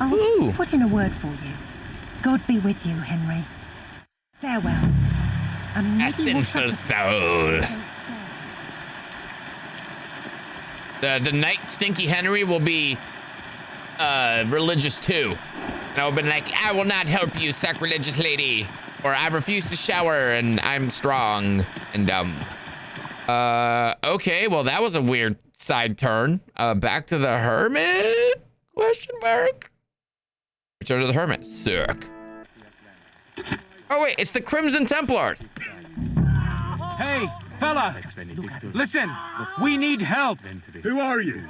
Speaker 12: I'll put in a word for you. God be with you, Henry. Farewell.
Speaker 1: A sinful soul. The knight Stinky Henry will be religious too. And I've been like, I will not help you, sacrilegious lady. Or I refuse to shower and I'm strong and dumb. Okay, well that was a weird side turn. Back to the Hermit? Question mark? Return to the Hermit. Suck. Oh wait, it's the Crimson Templar.
Speaker 13: Hey, fella! Listen, we need help.
Speaker 3: Who are you?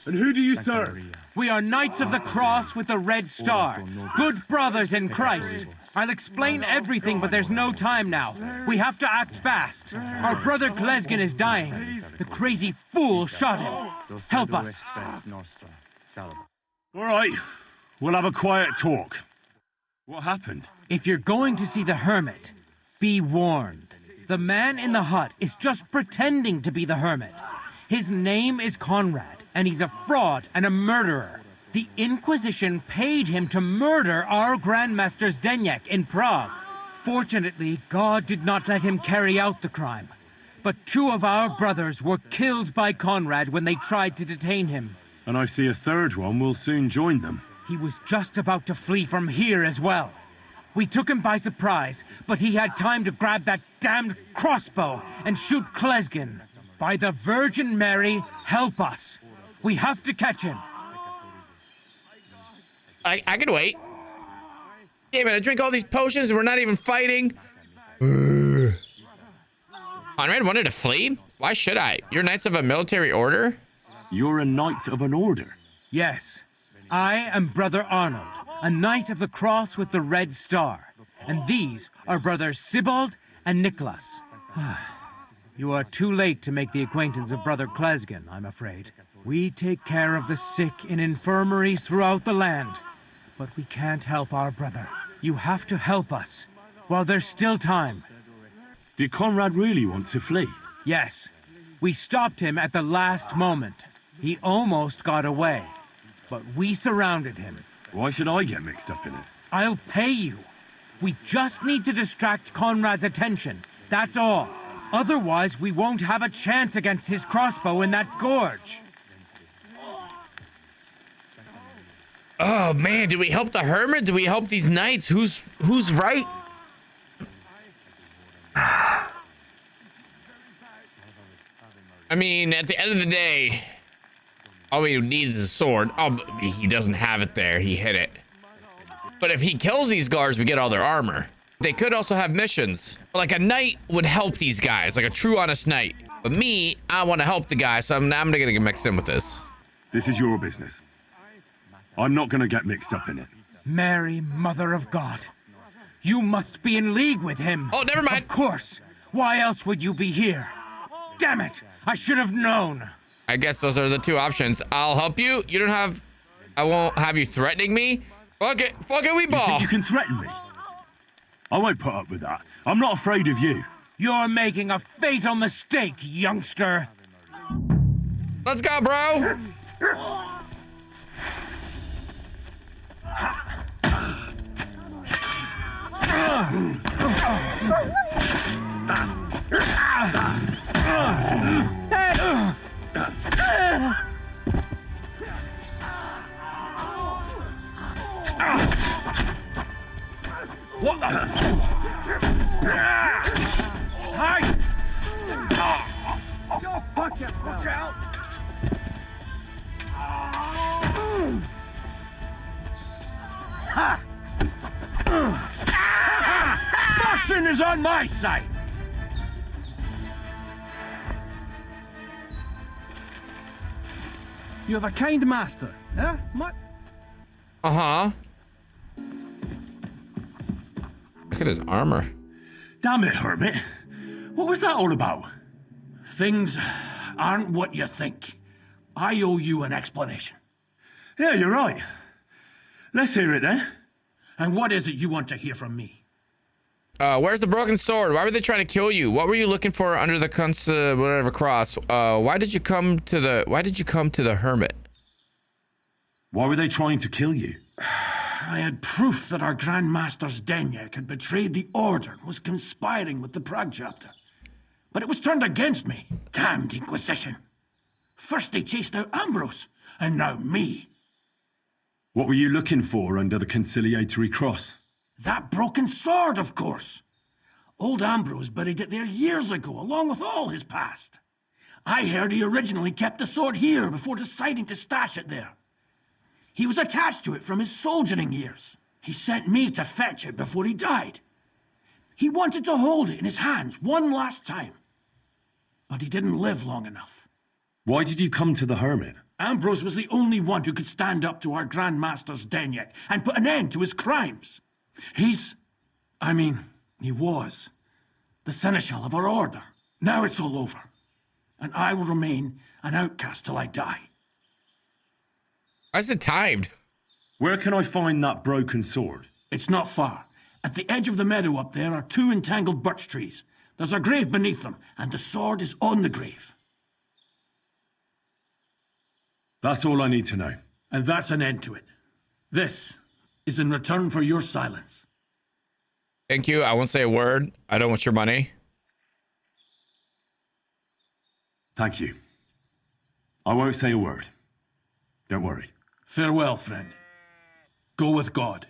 Speaker 3: And who do you serve?
Speaker 13: We are Knights of the Cross with the Red Star. Good brothers in Christ. I'll explain everything, but there's no time now. We have to act fast. Our brother Glesgan is dying. The crazy fool shot him. Help us.
Speaker 3: All right, we'll have a quiet talk. What happened?
Speaker 13: If you're going to see the Hermit, be warned. The man in the hut is just pretending to be the Hermit. His name is Conrad, and he's a fraud and a murderer. The Inquisition paid him to murder our Grandmaster Zdeněk in Prague. Fortunately, God did not let him carry out the crime. But 2 of our brothers were killed by Conrad when they tried to detain him.
Speaker 3: And I see a third one will soon join them.
Speaker 13: He was just about to flee from here as well. We took him by surprise, but he had time to grab that damned crossbow and shoot Klesgen. By the Virgin Mary, help us. We have to catch him.
Speaker 1: I can wait. Yeah, man, I drink all these potions and we're not even fighting. Conrad wanted to flee? Why should I? You're Knights of a military order?
Speaker 3: You're a Knight of an order?
Speaker 13: Yes. I am Brother Arnold, a Knight of the Cross with the Red Star. And these are Brothers Sibald and Nicholas. You are too late to make the acquaintance of Brother Klesgen, I'm afraid. We take care of the sick in infirmaries throughout the land. But we can't help our brother. You have to help us, while there's still time.
Speaker 3: Did Conrad really want to flee?
Speaker 13: Yes. We stopped him at the last moment. He almost got away, but we surrounded him.
Speaker 3: Why should I get mixed up in it?
Speaker 13: I'll pay you. We just need to distract Conrad's attention. That's all. Otherwise, we won't have a chance against his crossbow in that gorge.
Speaker 1: Oh man, do we help the Hermit? Do we help these knights? Who's right? I mean, at the end of the day, all he needs is a sword. Oh, he doesn't have it there. He hid it. But if he kills these guards, we get all their armor. They could also have missions. Like a knight would help these guys, like a true honest knight. But me, I want to help the guy, so I'm gonna get mixed in with this.
Speaker 3: This is your business. I'm not gonna get mixed up in it.
Speaker 13: Mary, Mother of God. You must be in league with him.
Speaker 1: Oh, never mind.
Speaker 13: Of course. Why else would you be here? Damn it. I should have known.
Speaker 1: I guess those are the 2 options. I'll help you. You don't have... I won't have you threatening me. Fuck it, we ball.
Speaker 3: You think you can threaten me? I won't put up with that. I'm not afraid of you.
Speaker 13: You're making a fatal mistake, youngster.
Speaker 1: Let's go, bro.
Speaker 8: What the? Hi! Watch out! Fortune is on my side! You have a kind master, eh?
Speaker 1: Uh-huh. Look at his armor.
Speaker 3: Damn it, Hermit. What was that all about?
Speaker 8: Things aren't what you think. I owe you an explanation.
Speaker 3: Yeah, you're right. Let's hear it then.
Speaker 8: And what is it you want to hear from me?
Speaker 1: Where's the broken sword? Why were they trying to kill you? What were you looking for under the whatever cross? Why did you come to the Hermit?
Speaker 3: Why were they trying to kill you?
Speaker 8: I had proof that our Grand Master Zdeněk had betrayed the Order and was conspiring with the Prague chapter. But it was turned against me. Damned Inquisition. First they chased out Ambrose, and now me.
Speaker 3: What were you looking for under the conciliatory cross?
Speaker 8: That broken sword, of course. Old Ambrose buried it there years ago, along with all his past. I heard he originally kept the sword here before deciding to stash it there. He was attached to it from his soldiering years. He sent me to fetch it before he died. He wanted to hold it in his hands one last time. But he didn't live long enough.
Speaker 3: Why did you come to the Hermit?
Speaker 8: Ambrose was the only one who could stand up to our Grand Master Zdeněk and put an end to his crimes. He was the seneschal of our order. Now it's all over, and I will remain an outcast till I die.
Speaker 1: Why's it timed?
Speaker 3: Where can I find that broken sword?
Speaker 8: It's not far. At the edge of the meadow up there are 2 entangled birch trees. There's a grave beneath them, and the sword is on the grave.
Speaker 3: That's all I need to know.
Speaker 8: And that's an end to it. This is in return for your silence.
Speaker 1: Thank you. I won't say a word. I don't want your money.
Speaker 3: Thank you. I won't say a word. Don't worry.
Speaker 8: Farewell, friend. Go with God.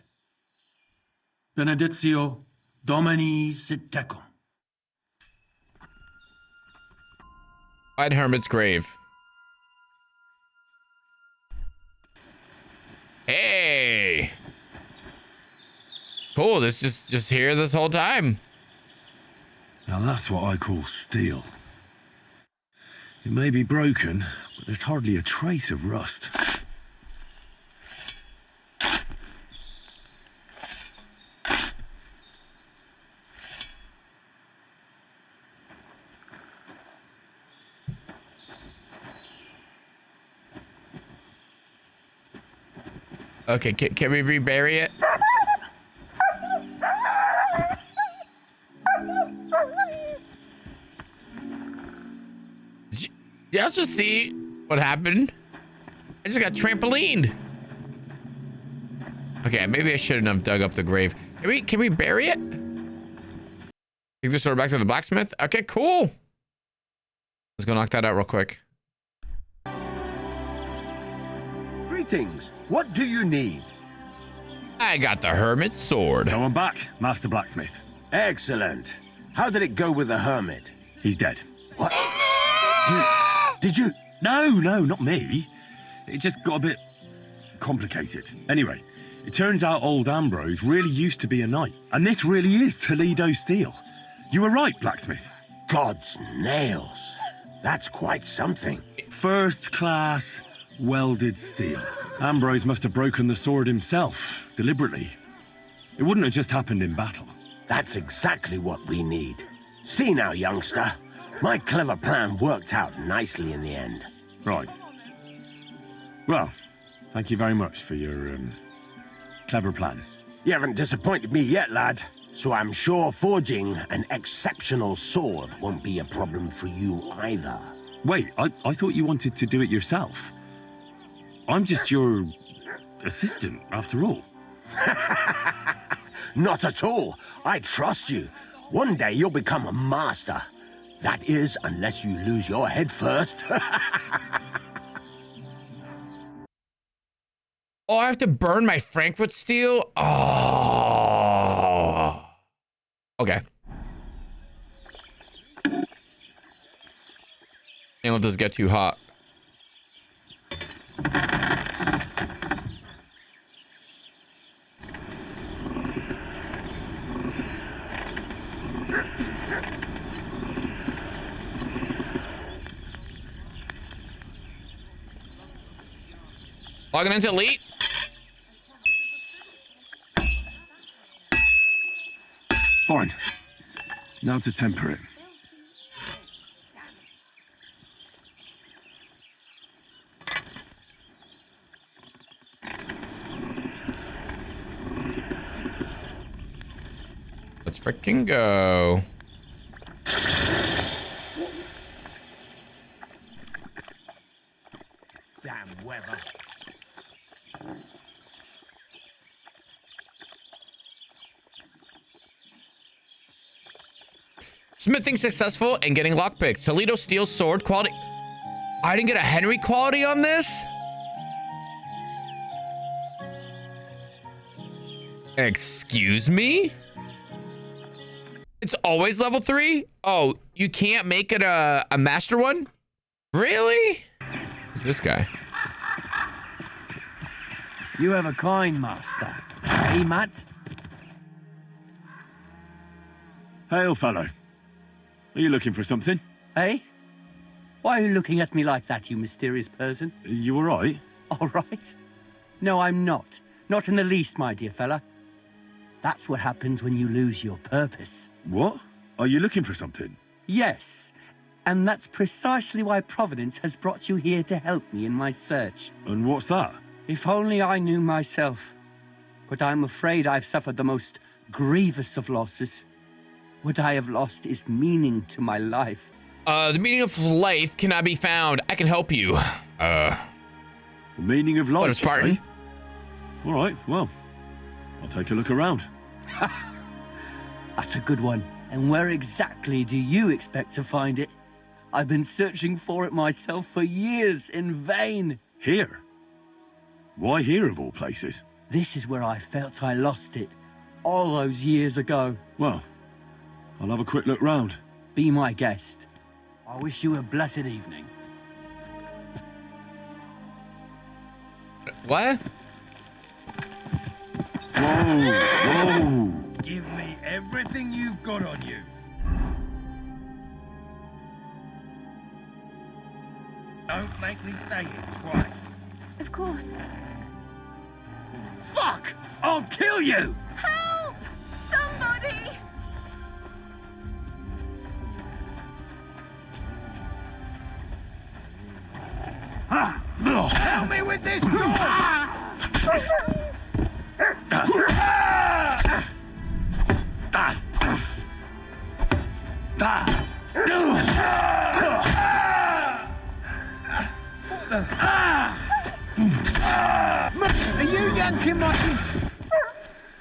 Speaker 8: Benedictio Domini sit tecum.
Speaker 1: Find Hermit's grave. Hey. Cool. This just here this whole time.
Speaker 3: Now that's what I call steel. It may be broken, but there's hardly a trace of rust.
Speaker 1: Okay, can we rebury it? Did y'all just see what happened? I just got trampolined. Okay, maybe I shouldn't have dug up the grave. Can we bury it? Take this sword back to the blacksmith. Okay, cool. Let's go knock that out real quick.
Speaker 4: Greetings. What do you need?
Speaker 1: I got the Hermit's sword.
Speaker 3: Going back, Master Blacksmith.
Speaker 4: Excellent. How did it go with the Hermit?
Speaker 3: He's dead.
Speaker 4: What? Did you?
Speaker 3: No, not me. It just got a bit complicated. Anyway, it turns out old Ambrose really used to be a knight. And this really is Toledo steel. You were right, Blacksmith.
Speaker 4: God's nails. That's quite something.
Speaker 3: First class welded steel. Ambrose must have broken the sword himself, deliberately. It wouldn't have just happened in battle.
Speaker 4: That's exactly what we need. See now, youngster. My clever plan worked out nicely in the end.
Speaker 3: Right. Well, thank you very much for your, clever plan.
Speaker 4: You haven't disappointed me yet, lad. So I'm sure forging an exceptional sword won't be a problem for you either.
Speaker 3: Wait, I thought you wanted to do it yourself. I'm just your assistant, after all.
Speaker 4: Not at all. I trust you. One day you'll become a master. That is, unless you lose your head first.
Speaker 1: Oh, I have to burn my Frankfurt steel? Oh. Okay. Can't let this get too hot. Logging into Elite.
Speaker 3: Fine. Now to temper it.
Speaker 1: Let's freaking go.
Speaker 4: Damn weather.
Speaker 1: Smithing successful and getting lockpicks. Toledo steel sword quality. I didn't get a Henry quality on this? Excuse me? It's always level 3? Oh, you can't make it a master one? Really? Who's this guy?
Speaker 13: You have a kind master. Hey, Matt?
Speaker 3: Hail, fellow. Are you looking for something?
Speaker 13: Hey? Why are you looking at me like that, you mysterious person?
Speaker 3: You all right?
Speaker 13: All right? No, I'm not. Not in the least, my dear fella. That's what happens when you lose your purpose.
Speaker 3: What? Are you looking for something?
Speaker 13: Yes. And that's precisely why Providence has brought you here to help me in my search.
Speaker 3: And what's that?
Speaker 13: If only I knew myself. But I'm afraid I've suffered the most grievous of losses. What I have lost is meaning to my life.
Speaker 1: The meaning of life cannot be found. I can help you.
Speaker 3: The meaning of life.
Speaker 1: What a Spartan.
Speaker 3: eh? All right, well, I'll take a look around.
Speaker 2: That's a good one. And where exactly do you expect to find it? I've been searching for it myself for years in vain.
Speaker 3: Here? Why here of all places?
Speaker 2: This is where I felt I lost it, all those years ago.
Speaker 3: Well, I'll have a quick look round.
Speaker 2: Be my guest. I wish you a blessed evening.
Speaker 1: What?
Speaker 3: Whoa!
Speaker 14: Give me everything you've got on you. Don't make me say it twice.
Speaker 6: Of course.
Speaker 8: Fuck! I'll kill you!
Speaker 6: Help! Somebody!
Speaker 14: Help me with this
Speaker 9: Are you yanking my...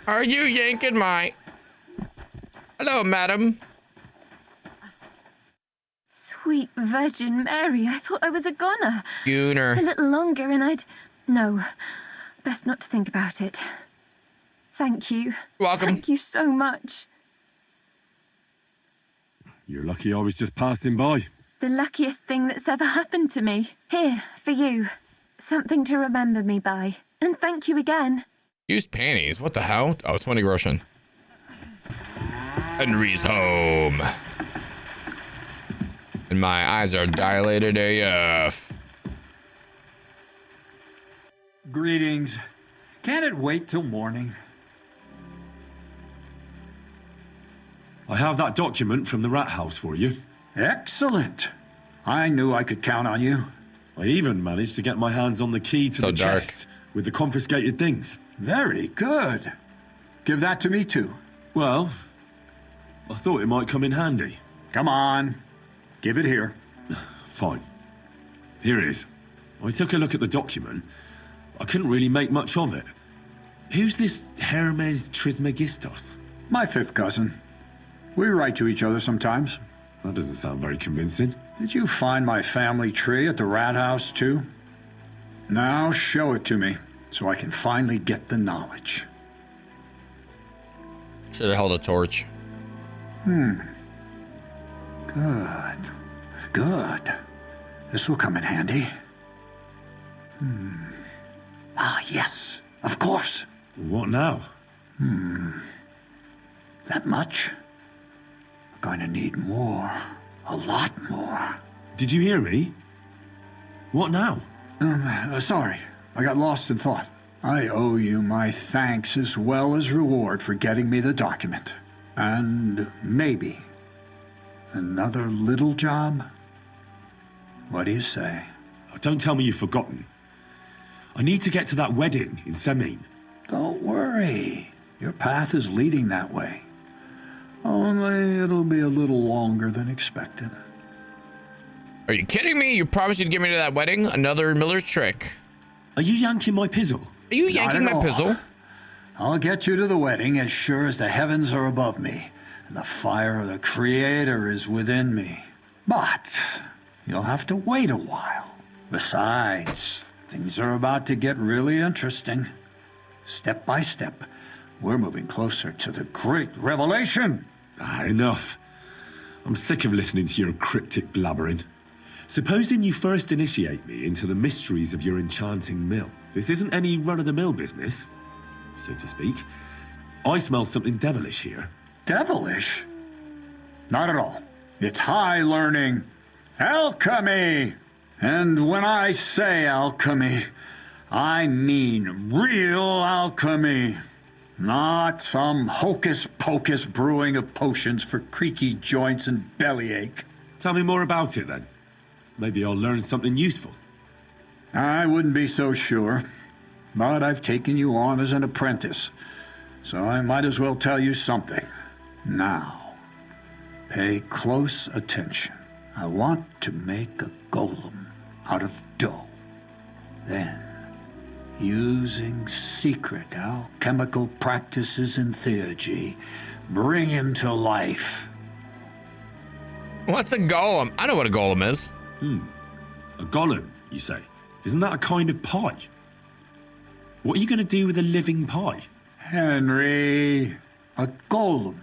Speaker 1: Are you yanking my... Hello, madam.
Speaker 11: Sweet Virgin Mary, I thought I was a goner. A
Speaker 1: Gooner.
Speaker 11: little longer and I'd... No, best not to think about it. Thank you.
Speaker 1: Welcome.
Speaker 11: Thank you so much.
Speaker 3: You're lucky I was just passing by.
Speaker 11: The luckiest thing that's ever happened to me. Here, for you. Something to remember me by. And thank you again.
Speaker 1: Used panties. What the hell? Oh, 20 groschen. Henry's home. And my eyes are dilated AF.
Speaker 15: Greetings. Can't it wait till morning?
Speaker 3: I have that document from the rat house for you.
Speaker 15: Excellent. I knew I could count on you.
Speaker 3: I even managed to get my hands on the key to the
Speaker 1: dark.
Speaker 3: chest with the confiscated things.
Speaker 15: Very good. Give that to me too.
Speaker 3: Well, I thought it might come in handy.
Speaker 15: Come on. Give it here.
Speaker 3: Fine. Here it is. I took a look at the document. I couldn't really make much of it. Who's this Hermes Trismegistos?
Speaker 15: My fifth cousin. We write to each other sometimes.
Speaker 3: That doesn't sound very convincing.
Speaker 15: Did you find my family tree at the rat house too? Now show it to me, so I can finally get the knowledge.
Speaker 1: Should have held a torch.
Speaker 15: Good. Good. This will come in handy. Ah, yes. Of course.
Speaker 3: What now?
Speaker 15: That much? We're going to need more. A lot more.
Speaker 3: Did you hear me? What now?
Speaker 15: Sorry. I got lost in thought. I owe you my thanks as well as reward for getting me the document. And maybe another little job? What do you say?
Speaker 3: Oh, don't tell me you've forgotten. I need to get to that wedding in Semin.
Speaker 15: Don't worry. Your path is leading that way. Only it'll be a little longer than expected.
Speaker 1: Are you kidding me? You promised you'd get me to that wedding? Another Miller's trick.
Speaker 3: Are you yanking my pizzle?
Speaker 1: Are you yanking my pizzle?
Speaker 15: I'll get you to the wedding as sure as the heavens are above me and the fire of the Creator is within me. But you'll have to wait a while. Besides, things are about to get really interesting. Step by step, we're moving closer to the great revelation.
Speaker 3: Enough. I'm sick of listening to your cryptic blabbering. Supposing you first initiate me into the mysteries of your enchanting mill. This isn't any run-of-the-mill business, so to speak. I smell something devilish here.
Speaker 15: Devilish? Not at all. It's high learning. Alchemy! And when I say alchemy, I mean real alchemy. Not some hocus-pocus brewing of potions for creaky joints and bellyache.
Speaker 3: Tell me more about it, then. Maybe I'll learn something useful.
Speaker 15: I wouldn't be so sure, but I've taken you on as an apprentice, so I might as well tell you something. Now, pay close attention. I want to make a golem out of dough. Then, using secret alchemical practices and theurgy, bring him to life.
Speaker 1: What's a golem? I know what a golem is.
Speaker 3: A golem, you say? Isn't that a kind of pie? What are you going to do with a living pie?
Speaker 15: Henry, a golem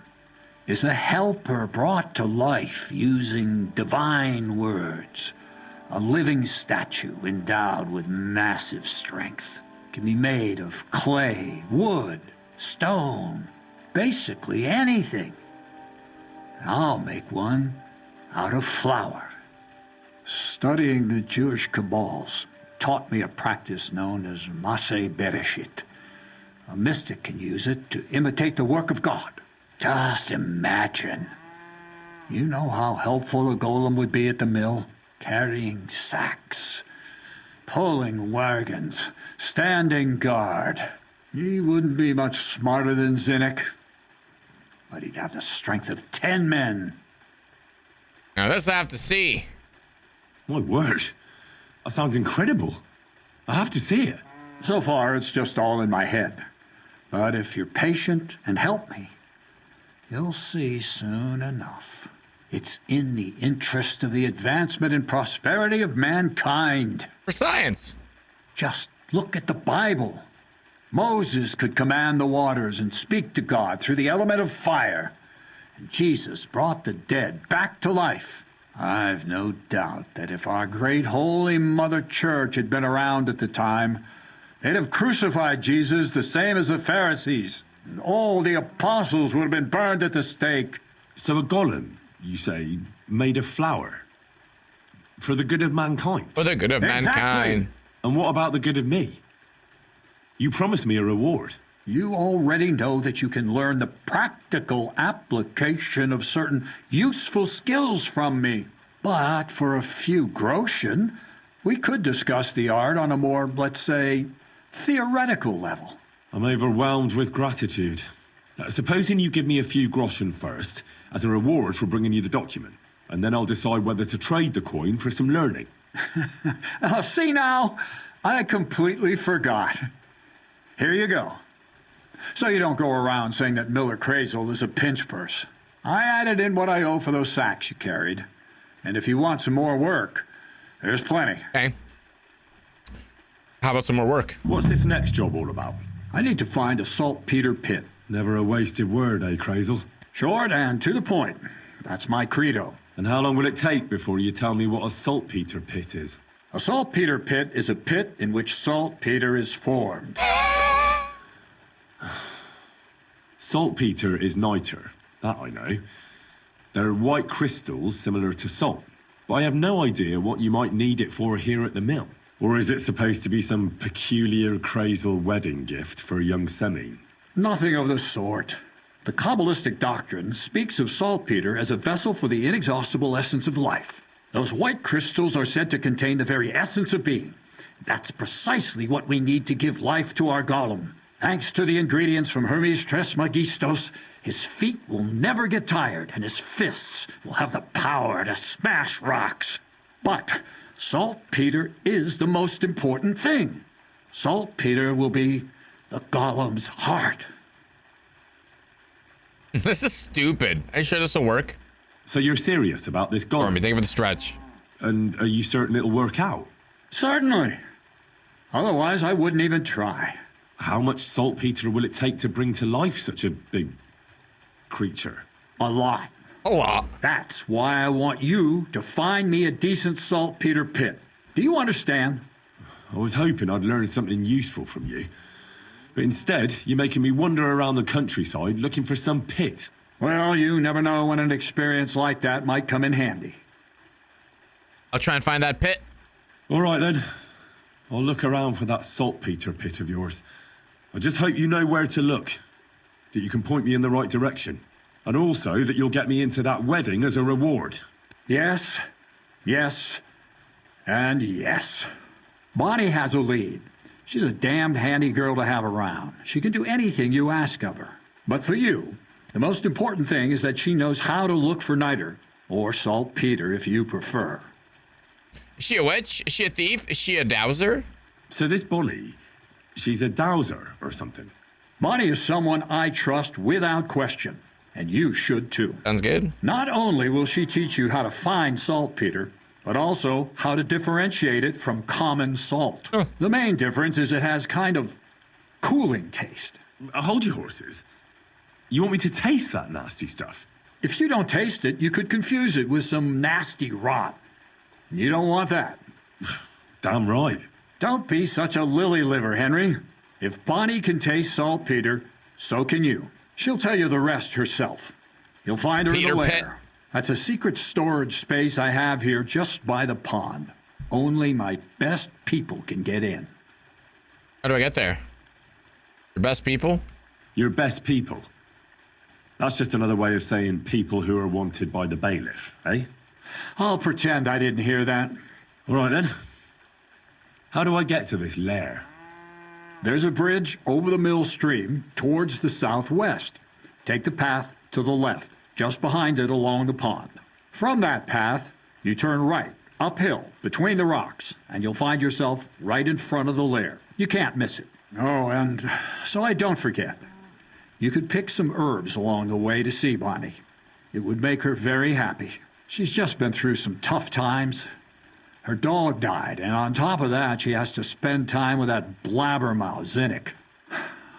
Speaker 15: is a helper brought to life using divine words. A living statue endowed with massive strength. Can be made of clay, wood, stone, basically anything. I'll make one out of flour. Studying the Jewish Kabbals taught me a practice known as Maseh Bereshit. A mystic can use it to imitate the work of God. Just imagine. You know how helpful a golem would be at the mill? Carrying sacks, pulling wagons, standing guard. He wouldn't be much smarter than Zinnik, but he'd have the strength of 10 men.
Speaker 1: Now this I have to see.
Speaker 3: My word, that sounds incredible. I have to see it.
Speaker 15: So far, it's just all in my head. But if you're patient and help me, you'll see soon enough. It's in the interest of the advancement and prosperity of mankind.
Speaker 1: For science.
Speaker 15: Just look at the Bible. Moses could command the waters and speak to God through the element of fire. And Jesus brought the dead back to life. I've no doubt that if our great holy Mother Church had been around at the time, they'd have crucified Jesus the same as the Pharisees. And all the apostles would have been burned at the stake.
Speaker 3: So a golem, you say, made of flour? For the good of mankind?
Speaker 1: For the good of mankind.
Speaker 3: And what about the good of me? You promised me a reward.
Speaker 15: You already know that you can learn the practical application of certain useful skills from me. But for a few groschen, we could discuss the art on a more, let's say, theoretical level.
Speaker 3: I'm overwhelmed with gratitude. Supposing you give me a few groschen first, as a reward for bringing you the document, and then I'll decide whether to trade the coin for some learning.
Speaker 15: See now, I completely forgot. Here you go. So you don't go around saying that Miller Crazel is a pinch purse. I added in what I owe for those sacks you carried. And if you want some more work, there's plenty.
Speaker 1: Okay. How about some more work?
Speaker 3: What's this next job all about?
Speaker 15: I need to find a saltpeter pit.
Speaker 3: Never a wasted word, eh, Crazel?
Speaker 15: Short and to the point. That's my credo.
Speaker 3: And how long will it take before you tell me what a saltpeter pit is?
Speaker 15: A saltpeter pit is a pit in which saltpeter is formed.
Speaker 3: Saltpeter is niter, that I know. They're white crystals similar to salt, but I have no idea what you might need it for here at the mill. Or is it supposed to be some peculiar Crazel wedding gift for young Semine?
Speaker 15: Nothing of the sort. The Kabbalistic doctrine speaks of saltpeter as a vessel for the inexhaustible essence of life. Those white crystals are said to contain the very essence of being. That's precisely what we need to give life to our golem. Thanks to the ingredients from Hermes Trismegistos, his feet will never get tired and his fists will have the power to smash rocks. But saltpeter is the most important thing. Saltpeter will be the golem's heart.
Speaker 1: This is stupid. Are you sure this will work?
Speaker 3: So you're serious about this golem?
Speaker 1: Thank you for the stretch.
Speaker 3: And are you certain it'll work out?
Speaker 15: Certainly. Otherwise, I wouldn't even try.
Speaker 3: How much saltpeter will it take to bring to life such a big creature?
Speaker 15: A lot.
Speaker 1: A lot.
Speaker 15: That's why I want you to find me a decent saltpeter pit. Do you understand?
Speaker 3: I was hoping I'd learn something useful from you. But instead, you're making me wander around the countryside looking for some pit.
Speaker 15: Well, you never know when an experience like that might come in handy.
Speaker 1: I'll try and find that pit.
Speaker 3: All right, then. I'll look around for that saltpeter pit of yours. I just hope you know where to look, that you can point me in the right direction, and also that you'll get me into that wedding as a reward.
Speaker 15: Yes, yes, and yes. Bonnie has a lead. She's a damned handy girl to have around. She can do anything you ask of her. But for you, the most important thing is that she knows how to look for niter, or saltpeter if you prefer.
Speaker 1: Is she a witch? Is she a thief? Is she a dowser?
Speaker 3: So this Bonnie, she's a dowser or something.
Speaker 15: Bonnie is someone I trust without question, and you should too.
Speaker 1: Sounds good.
Speaker 15: Not only will she teach you how to find saltpeter, but also how to differentiate it from common salt. The main difference is it has kind of cooling taste.
Speaker 3: Hold your horses. You want me to taste that nasty stuff?
Speaker 15: If you don't taste it, you could confuse it with some nasty rot. And you don't want that.
Speaker 3: Damn right.
Speaker 15: Don't be such a lily liver, Henry. If Bonnie can taste saltpeter, so can you. She'll tell you the rest herself. You'll find her in the lair. That's a secret storage space I have here just by the pond. Only my best people can get in.
Speaker 1: How do I get there? Your best people?
Speaker 3: Your best people. That's just another way of saying people who are wanted by the bailiff, eh?
Speaker 15: I'll pretend I didn't hear that.
Speaker 3: All right then. How do I get to this lair?
Speaker 15: There's a bridge over the mill stream towards the southwest. Take the path to the left, just behind it along the pond. From that path, you turn right, uphill, between the rocks, and you'll find yourself right in front of the lair. You can't miss it. Oh, and so I don't forget. You could pick some herbs along the way to see Bonnie. It would make her very happy. She's just been through some tough times. Her dog died, and on top of that, she has to spend time with that blabbermouth, Zinnik.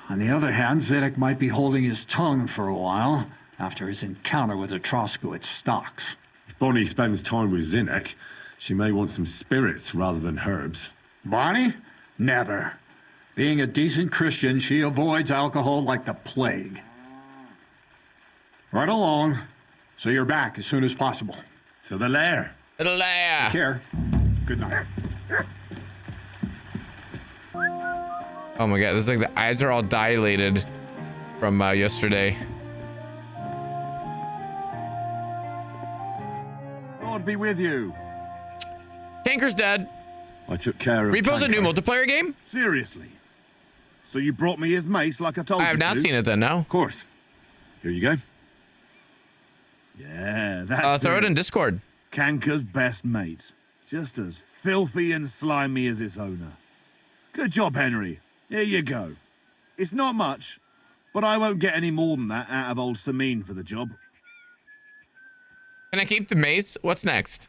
Speaker 15: On the other hand, Zinnik might be holding his tongue for a while after his encounter with the Troskowitz stocks.
Speaker 3: If Bonnie spends time with Zinnik, she may want some spirits rather than herbs.
Speaker 15: Bonnie? Never. Being a decent Christian, she avoids alcohol like the plague. Right along, so you're back as soon as possible.
Speaker 3: To the lair.
Speaker 1: To the lair.
Speaker 15: Take care. Good night.
Speaker 1: Oh my god, this is like the eyes are all dilated from yesterday.
Speaker 16: God be with you.
Speaker 1: Tanker's dead.
Speaker 3: I took care of
Speaker 1: Repo's a new multiplayer game?
Speaker 16: Seriously. So you brought me his mace like I told you
Speaker 1: I have not
Speaker 16: to?
Speaker 1: seen it then, no.
Speaker 3: Of course. Here you go.
Speaker 16: Yeah, that's
Speaker 1: throw it in Discord.
Speaker 16: Kanker's best mate. Just as filthy and slimy as its owner. Good job, Henry. Here you go. It's not much, but I won't get any more than that out of old Samine for the job.
Speaker 1: Can I keep the mace? What's next?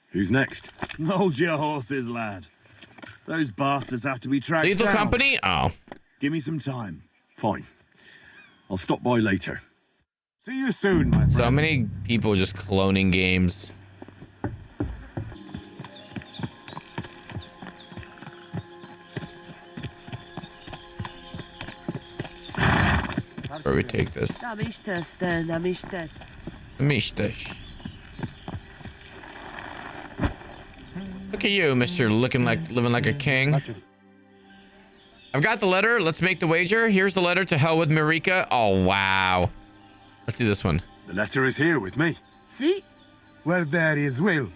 Speaker 3: Who's next?
Speaker 16: Hold your horses, lad. Those bastards have to be tracked
Speaker 1: Lethal
Speaker 16: down.
Speaker 1: Company? Oh.
Speaker 16: Give me some time.
Speaker 3: Fine. I'll stop by later.
Speaker 16: See you soon, my friend.
Speaker 1: So many people just cloning games. Where we take this? Amishtash. Look at you, Mr. Living like a king. I've got the letter. Let's make the wager. Here's the letter to hell with Marika. Oh, wow. Let's do this one.
Speaker 3: The letter is here with me.
Speaker 17: See? Where there is will,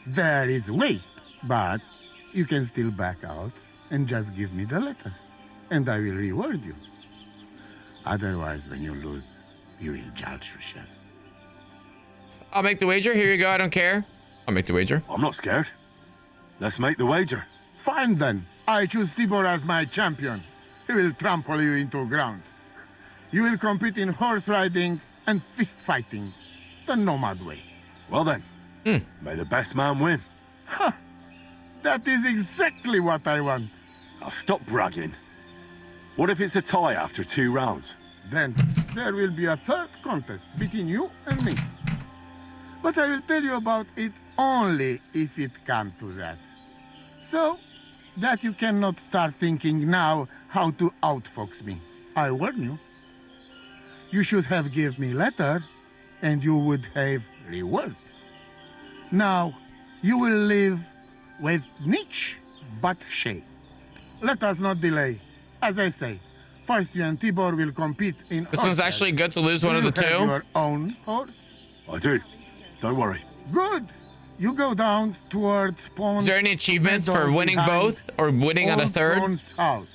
Speaker 17: there is way. But you can still back out and just give me the letter, and I will reward you. Otherwise, when you lose, you will judge yourself.
Speaker 1: I'll make the wager. Here you go. I don't care. I'll make the wager.
Speaker 3: I'm not scared. Let's make the wager.
Speaker 17: Fine then. I choose Tibor as my champion. He will trample you into ground. You will compete in horse riding and fist fighting, the nomad way.
Speaker 3: Well then, may the best man win.
Speaker 17: Ha! That is exactly what I want.
Speaker 3: Now stop bragging. What if it's a tie after 2 rounds?
Speaker 17: Then there will be a third contest between you and me. But I will tell you about it only if it comes to that. So that you cannot start thinking now how to outfox me. I warn you. You should have give me letter, and you would have reward. Now, you will live with niche but shame. Let us not delay. As I say, first you and Tibor will compete in
Speaker 1: This one's actually good to lose one of the
Speaker 17: Do you have
Speaker 1: two.
Speaker 17: your own horse?
Speaker 3: I do. Don't worry.
Speaker 17: Good. You go down toward Pond's
Speaker 1: Is there any achievements
Speaker 17: meadow
Speaker 1: for winning
Speaker 17: behind
Speaker 1: both or winning on a
Speaker 17: Old
Speaker 1: third?
Speaker 17: Pond's house.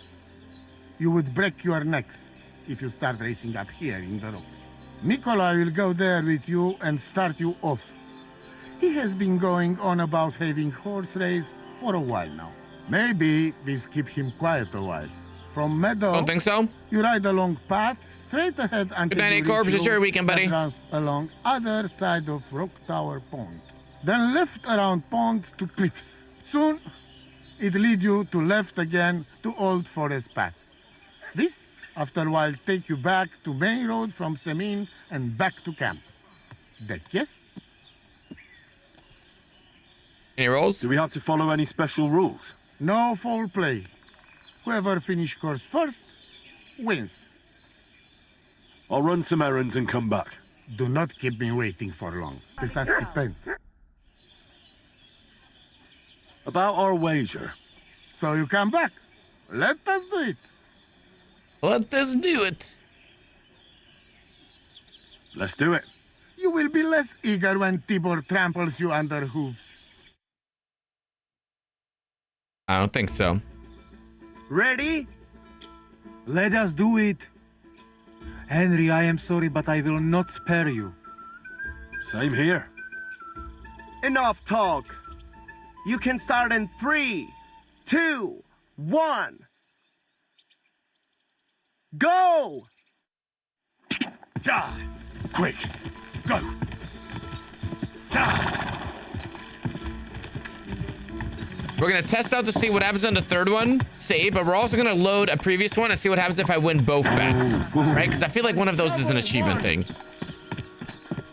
Speaker 17: You would break your necks if you start racing up here in the rocks. Nikolai will go there with you and start you off. He has been going on about having horse race for a while now. Maybe we keep him quiet a while. From meadow,
Speaker 1: Don't think so.
Speaker 17: you ride along path straight ahead until
Speaker 1: Good night,
Speaker 17: you
Speaker 1: Corbs.
Speaker 17: reach
Speaker 1: Enjoy your weekend, buddy.
Speaker 17: that runs along other side of Rock Tower Pond. Then left around pond to cliffs. Soon, it lead you to left again to Old Forest Path. This, after a while, take you back to main road from Semin and back to camp. That yes?
Speaker 1: Any rolls?
Speaker 3: Do we have to follow any special rules?
Speaker 17: No foul play. Whoever finish course first, wins.
Speaker 3: I'll run some errands and come back.
Speaker 17: Do not keep me waiting for long. This has depend.
Speaker 3: About our wager.
Speaker 17: So you come back. Let us do it.
Speaker 1: Let us do it.
Speaker 3: Let's do it.
Speaker 17: You will be less eager when Tibor tramples you under hooves.
Speaker 1: I don't think so.
Speaker 13: Ready? Let us do it. Henry, I am sorry, but I will not spare you.
Speaker 3: Same here.
Speaker 18: Enough talk. You can start in 3, 2, 1. Go!
Speaker 3: Ja! Quick! Go! Ja!
Speaker 1: We're gonna test out to see what happens on the third one, save, but we're also gonna load a previous one and see what happens if I win both bets, right? Because I feel like one of those is an achievement thing.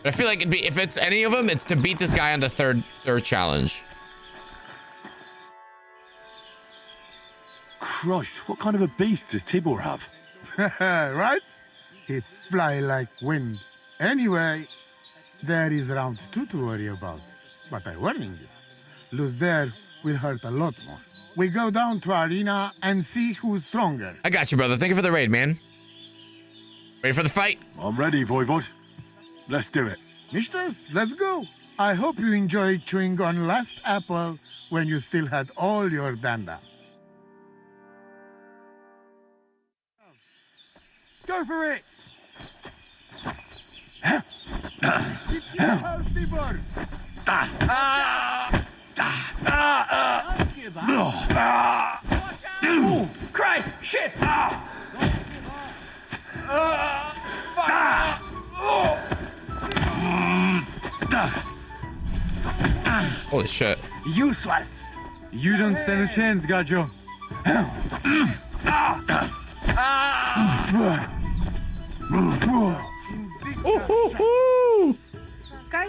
Speaker 1: But I feel like it'd be, if it's any of them, it's to beat this guy on the third challenge.
Speaker 3: Christ, what kind of a beast does Tibor have?
Speaker 17: Right? He fly like wind. Anyway, there is round 2 to worry about. But I'm warning you. Lose there will hurt a lot more. We go down to arena and see who's stronger.
Speaker 1: I got you, brother. Thank you for the raid, man. Ready for the fight?
Speaker 3: I'm ready, Voivod. Let's do it.
Speaker 17: Mistress, let's go. I hope you enjoyed chewing on last apple when you still had all your danda.
Speaker 18: Go for it!
Speaker 17: Tibor!
Speaker 18: Christ! Shit!
Speaker 1: Holy shit.
Speaker 18: Useless!
Speaker 13: You don't stand a chance, Gajo.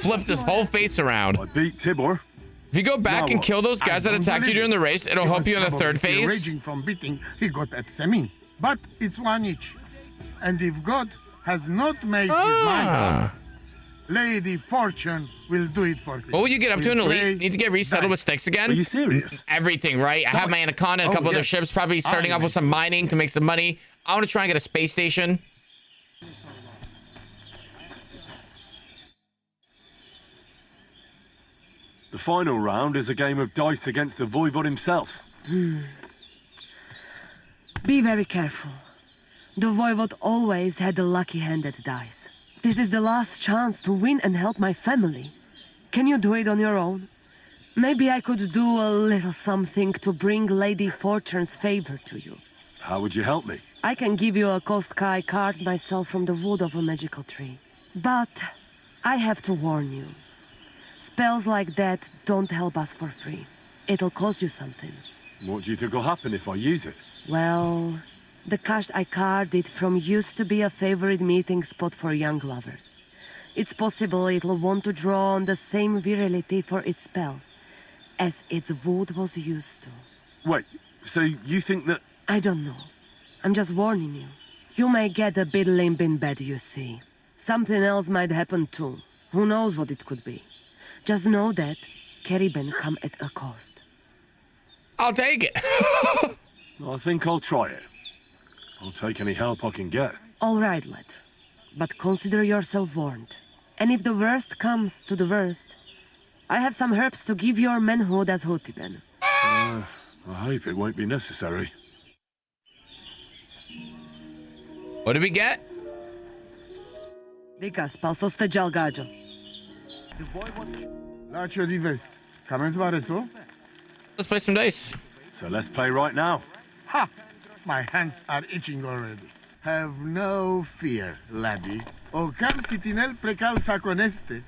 Speaker 1: Flip this whole face around.
Speaker 3: I beat Tibor.
Speaker 1: If you go back and kill those guys that attacked you during the race, it'll help you in the third phase.
Speaker 17: Raging from beating he got at Semin. But it's 1 each. And if God has not made his mind up, Lady Fortune will do it for him.
Speaker 1: What will you get up to an elite? You need to get resettled with sticks again?
Speaker 3: Are you serious?
Speaker 1: Everything, right? I have my Anaconda and a couple other ships, probably starting off with some mining to make some money. I want to try and get a space station.
Speaker 3: The final round is a game of dice against the Voivod himself.
Speaker 19: Be very careful. The Voivod always had the lucky hand at dice. This is the last chance to win and help my family. Can you do it on your own? Maybe I could do a little something to bring Lady Fortune's favor to you.
Speaker 3: How would you help me?
Speaker 19: I can give you a Kostkaj card myself from the wood of a magical tree. But I have to warn you. Spells like that don't help us for free. It'll cost you something.
Speaker 3: What do you think will happen if I use it?
Speaker 19: Well, the Kostkaj card it from used to be a favorite meeting spot for young lovers. It's possible it'll want to draw on the same virility for its spells as its wood was used to.
Speaker 3: Wait, so you think that...
Speaker 19: I don't know. I'm just warning you. You may get a bit limp in bed, you see. Something else might happen too. Who knows what it could be. Just know that Caravan come at a cost.
Speaker 1: I'll take it.
Speaker 3: I think I'll try it. I'll take any help I can get.
Speaker 19: All right, lad. But consider yourself warned. And if the worst comes to the worst, I have some herbs to give your manhood as Hotiben.
Speaker 3: I hope it won't be necessary.
Speaker 1: What did we get?
Speaker 19: Vikas, palso ste Jalgajo.
Speaker 17: Lacio dives. Kamen zvareso?
Speaker 1: Let's play some dice.
Speaker 3: So let's play right now.
Speaker 17: Ha! My hands are itching already. Have no fear, laddie. O cam sitinel precausa con este.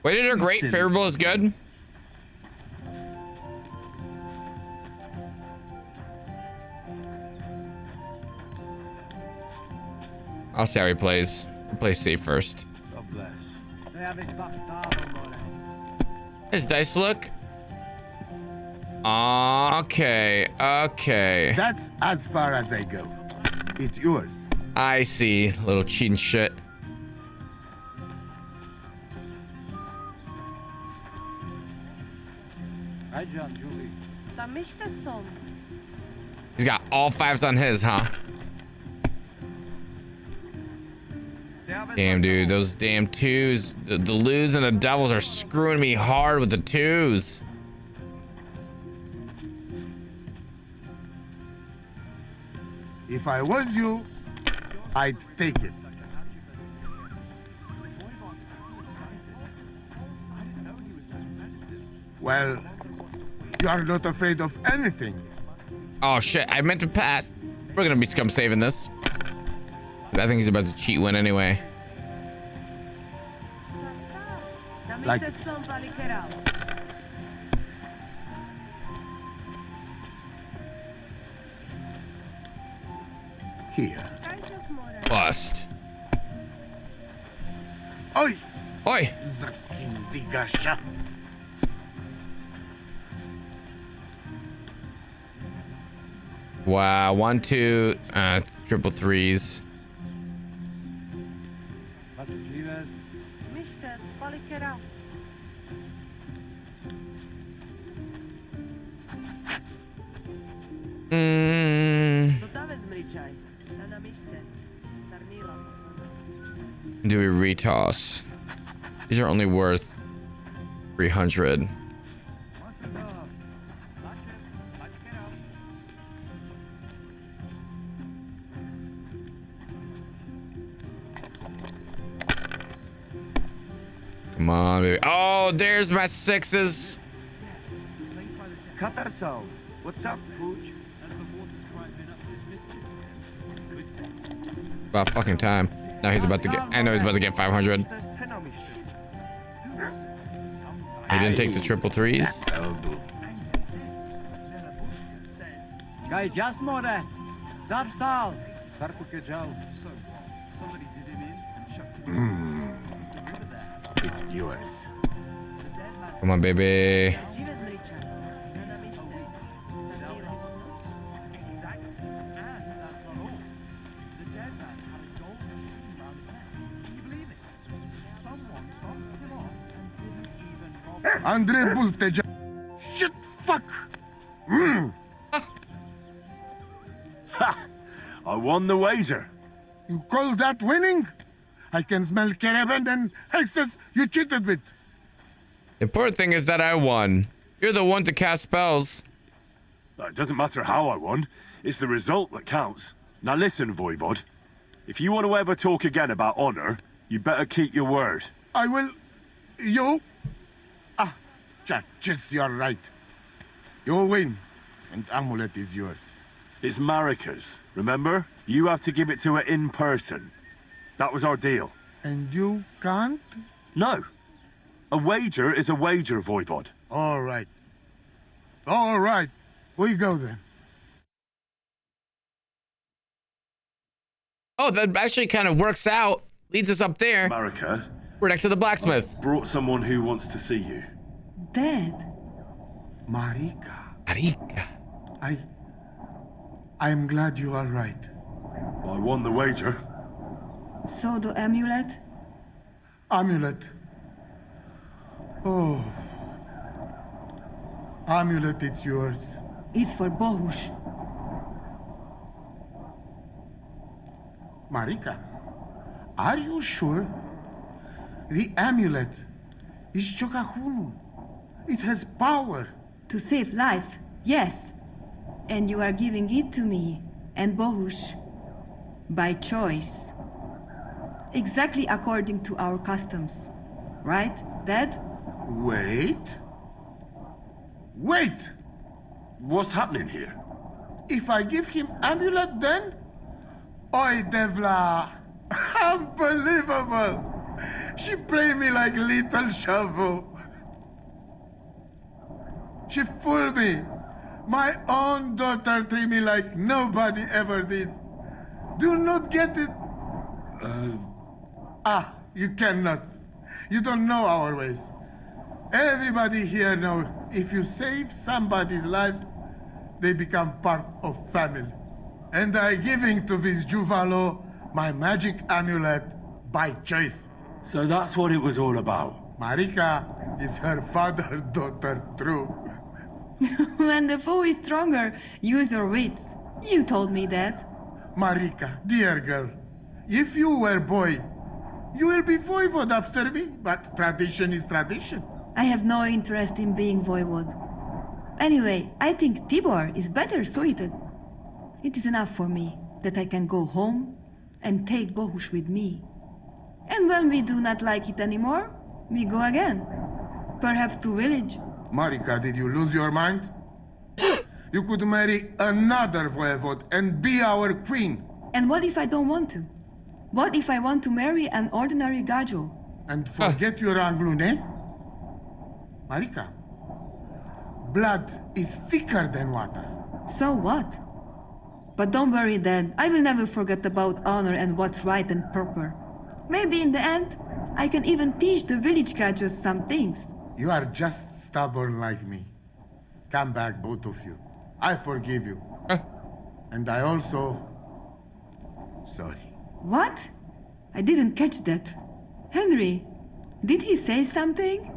Speaker 1: Waited are great. Favorable is good. I'll see how he plays. I'll play safe first.
Speaker 3: God bless.
Speaker 1: His dice look. Okay. Okay.
Speaker 17: That's as far as I go. It's yours.
Speaker 1: I see. Little cheating shit. He's got all fives on his, huh? Damn, dude, those damn twos. The Lus and the Devils are screwing me hard with the twos.
Speaker 17: If I was you, I'd take it. Well, you are not afraid of anything.
Speaker 1: Oh shit, I meant to pass. We're gonna be scum saving this. I think he's about to cheat win anyway.
Speaker 17: Like here.
Speaker 1: Bust.
Speaker 17: Oi!
Speaker 1: Oi!
Speaker 17: Zakindigasha.
Speaker 1: Wow, 1, 2, triple threes. Do we retoss? These are only worth 300. Come on, baby. Oh, there's my sixes.
Speaker 5: Katarsal, what's up, Pooch?
Speaker 1: About fucking time. Now he's about to get. I know he's about to get 500. He didn't take the triple threes.
Speaker 17: It's yours.
Speaker 1: Come on, baby.
Speaker 17: Andre Bulteja. Shit, fuck.
Speaker 3: Ha! I won the wager.
Speaker 17: You call that winning? I can smell Caravan and hexes you cheated with.
Speaker 1: The important thing is that I won. You're the one to cast spells.
Speaker 3: It doesn't matter how I won. It's the result that counts. Now listen, Voivod. If you want to ever talk again about honor, you better keep your word.
Speaker 17: I will. You? Just you're right. You win, and amulet is yours.
Speaker 3: It's Marika's, remember? You have to give it to her in person. That was our deal.
Speaker 17: And you can't?
Speaker 3: No. A wager is a wager, Voivod.
Speaker 17: All right. All right. We go then.
Speaker 1: Oh, that actually kind of works out. Leads us up there.
Speaker 3: Marika.
Speaker 1: We're next to the blacksmith.
Speaker 3: I've brought someone who wants to see you.
Speaker 7: Dad.
Speaker 17: Marika.
Speaker 1: Marika.
Speaker 17: I am glad you are right.
Speaker 3: I won the wager.
Speaker 7: So the amulet?
Speaker 17: Amulet. Oh. Amulet, it's yours.
Speaker 7: It's for Bohush.
Speaker 17: Marika, are you sure? The amulet is Chokahunu. It has power.
Speaker 7: To save life, yes. And you are giving it to me and Bohush by choice. Exactly according to our customs. Right, Dad?
Speaker 17: Wait. Wait!
Speaker 3: What's happening here?
Speaker 17: If I give him amulet then? Oi, Devla! Unbelievable! She play me like little shovel. She fooled me. My own daughter treat me like nobody ever did. Do not get it. You cannot. You don't know our ways. Everybody here know if you save somebody's life, they become part of family. And I giving to this Juvalo my magic amulet by choice.
Speaker 3: So that's what it was all about.
Speaker 17: Marika is her father's daughter, true.
Speaker 7: When the foe is stronger, use your wits. You told me that.
Speaker 17: Marika, dear girl, if you were boy, you will be voivode after me, but tradition is tradition.
Speaker 7: I have no interest in being voivode. Anyway, I think Tibor is better suited. It is enough for me that I can go home and take Bohush with me. And when we do not like it anymore, we go again. Perhaps to village.
Speaker 17: Marika, did you lose your mind? You could marry another voivode and be our queen.
Speaker 7: And what if I don't want to? What if I want to marry an ordinary gajo?
Speaker 17: And forget your Anglune? Marika, blood is thicker than water.
Speaker 7: So what? But don't worry, Dad. I will never forget about honor and what's right and proper. Maybe in the end, I can even teach the village gajos some things.
Speaker 17: You are just stubborn like me. Come back, both of you. I forgive you. And I also... sorry.
Speaker 7: What? I didn't catch that. Henry, did he say something?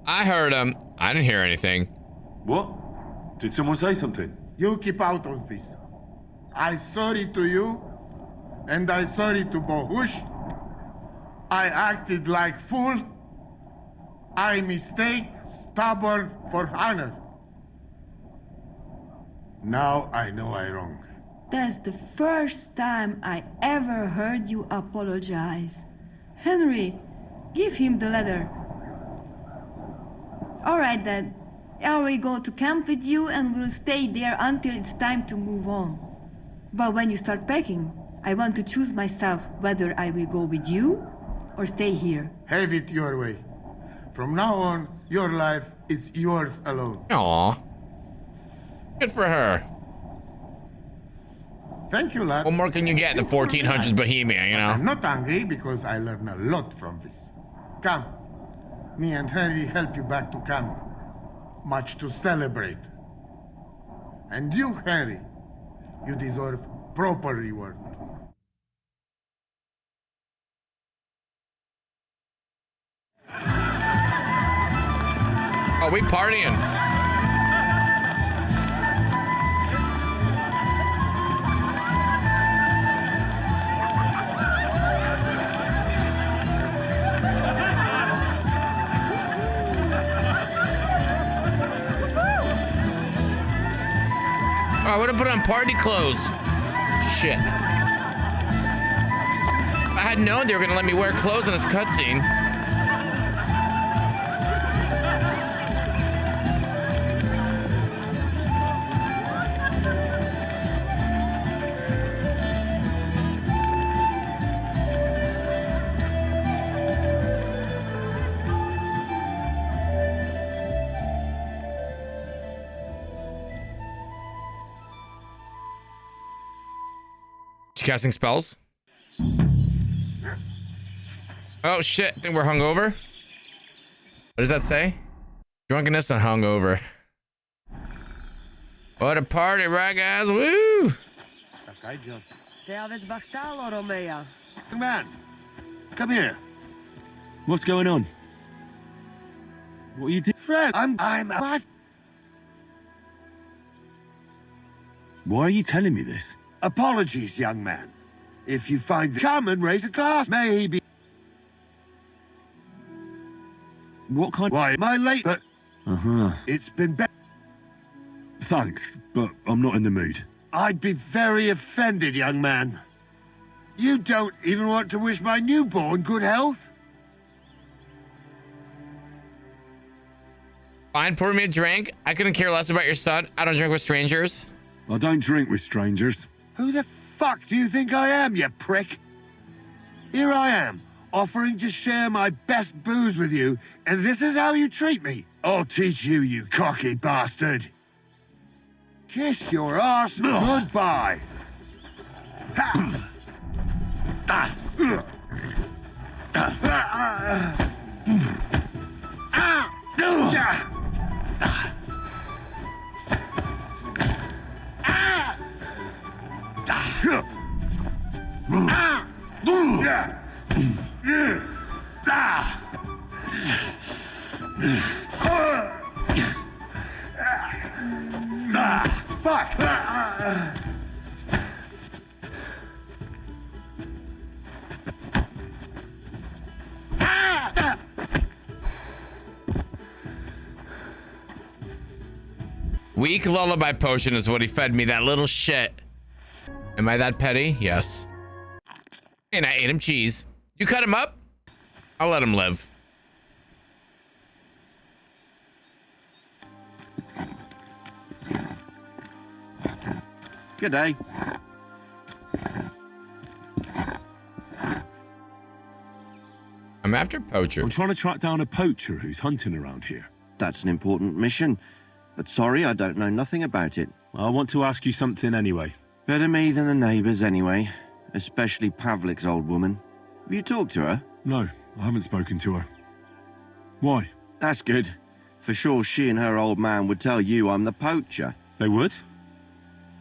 Speaker 1: I heard him. I didn't hear anything.
Speaker 3: What? Did someone say something?
Speaker 17: You keep out of this. I sorry to you, and I sorry to Bohush. I acted like fool. I mistake, stubborn for honor. Now I know I wrong.
Speaker 7: That's the first time I ever heard you apologize. Henry, give him the letter. All right, then. I will go to camp with you and we'll stay there until it's time to move on. But when you start packing, I want to choose myself whether I will go with you or stay here.
Speaker 17: Have it your way. From now on, your life is yours alone.
Speaker 1: Aw. Good for her.
Speaker 17: Thank you, lad.
Speaker 1: What more can you get in the 1400s Bohemia, you know?
Speaker 17: I'm not angry because I learned a lot from this. Come. Me and Henry help you back to camp. Much to celebrate. And you, Henry, you deserve proper reward.
Speaker 1: Oh, we partying. Oh, I would have put on party clothes. Shit. If I had known they were gonna let me wear clothes in this cutscene. Casting spells. Oh shit, I think we're hungover. What does that say? Drunkenness and hungover. What a party, right guys? Woo!
Speaker 16: Man, come here.
Speaker 3: What's going on? What are you doing?
Speaker 16: Fred, I'm
Speaker 3: Why are you telling me this?
Speaker 16: Apologies, young man. If you find come and raise a glass, maybe.
Speaker 3: What kind?
Speaker 16: Why, my late, but
Speaker 3: Uh-huh.
Speaker 16: it's been better.
Speaker 3: Thanks, but I'm not in the mood.
Speaker 14: I'd be very offended, young man. You don't even want to wish my newborn good health?
Speaker 1: Fine, pour me a drink. I couldn't care less about your son. I don't drink with strangers.
Speaker 3: I don't drink with strangers.
Speaker 14: Who the fuck do you think I am, you prick? Here I am, offering to share my best booze with you, and this is how you treat me. I'll teach you, you cocky bastard. Kiss your arse goodbye. Ha! Ah! Fuck!
Speaker 1: Weak lullaby potion is what he fed me, that little shit. Am I that petty? Yes. And I ate him cheese. You cut him up? I'll let him live.
Speaker 20: Good day.
Speaker 1: I'm after poachers.
Speaker 3: I'm trying to track down a poacher who's hunting around here.
Speaker 20: That's an important mission. But sorry, I don't know nothing about it.
Speaker 3: I want to ask you something anyway.
Speaker 20: Better me than the neighbours anyway. Especially Pavliks' old woman. Have you talked to her?
Speaker 3: No, I haven't spoken to her. Why?
Speaker 20: That's good. For sure she and her old man would tell you I'm the poacher.
Speaker 3: They would?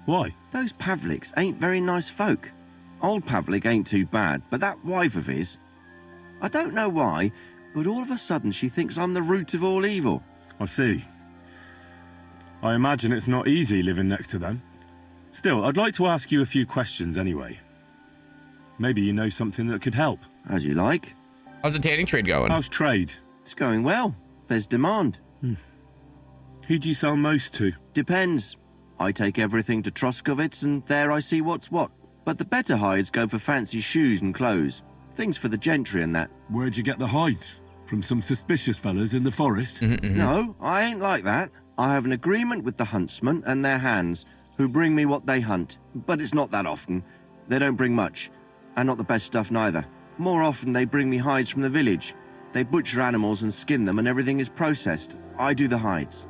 Speaker 3: Why?
Speaker 20: Those Pavliks ain't very nice folk. Old Pavlik ain't too bad, but that wife of his... I don't know why, but all of a sudden she thinks I'm the root of all evil.
Speaker 3: I see. I imagine it's not easy living next to them. Still, I'd like to ask you a few questions anyway. Maybe you know something that could help.
Speaker 20: As you like.
Speaker 1: How's the tanning trade going?
Speaker 3: How's trade?
Speaker 20: It's going well. There's demand.
Speaker 3: Who do you sell most to?
Speaker 20: Depends. I take everything to Troskovitz and there I see what's what. But the better hides go for fancy shoes and clothes. Things for the gentry and that.
Speaker 3: Where'd you get the hides? From some suspicious fellas in the forest?
Speaker 20: No, I ain't like that. I have an agreement with the huntsmen and their hands, who bring me what they hunt. But it's not that often. They don't bring much. And not the best stuff neither. More often they bring me hides from the village. They butcher animals and skin them and everything is processed. I do the hides.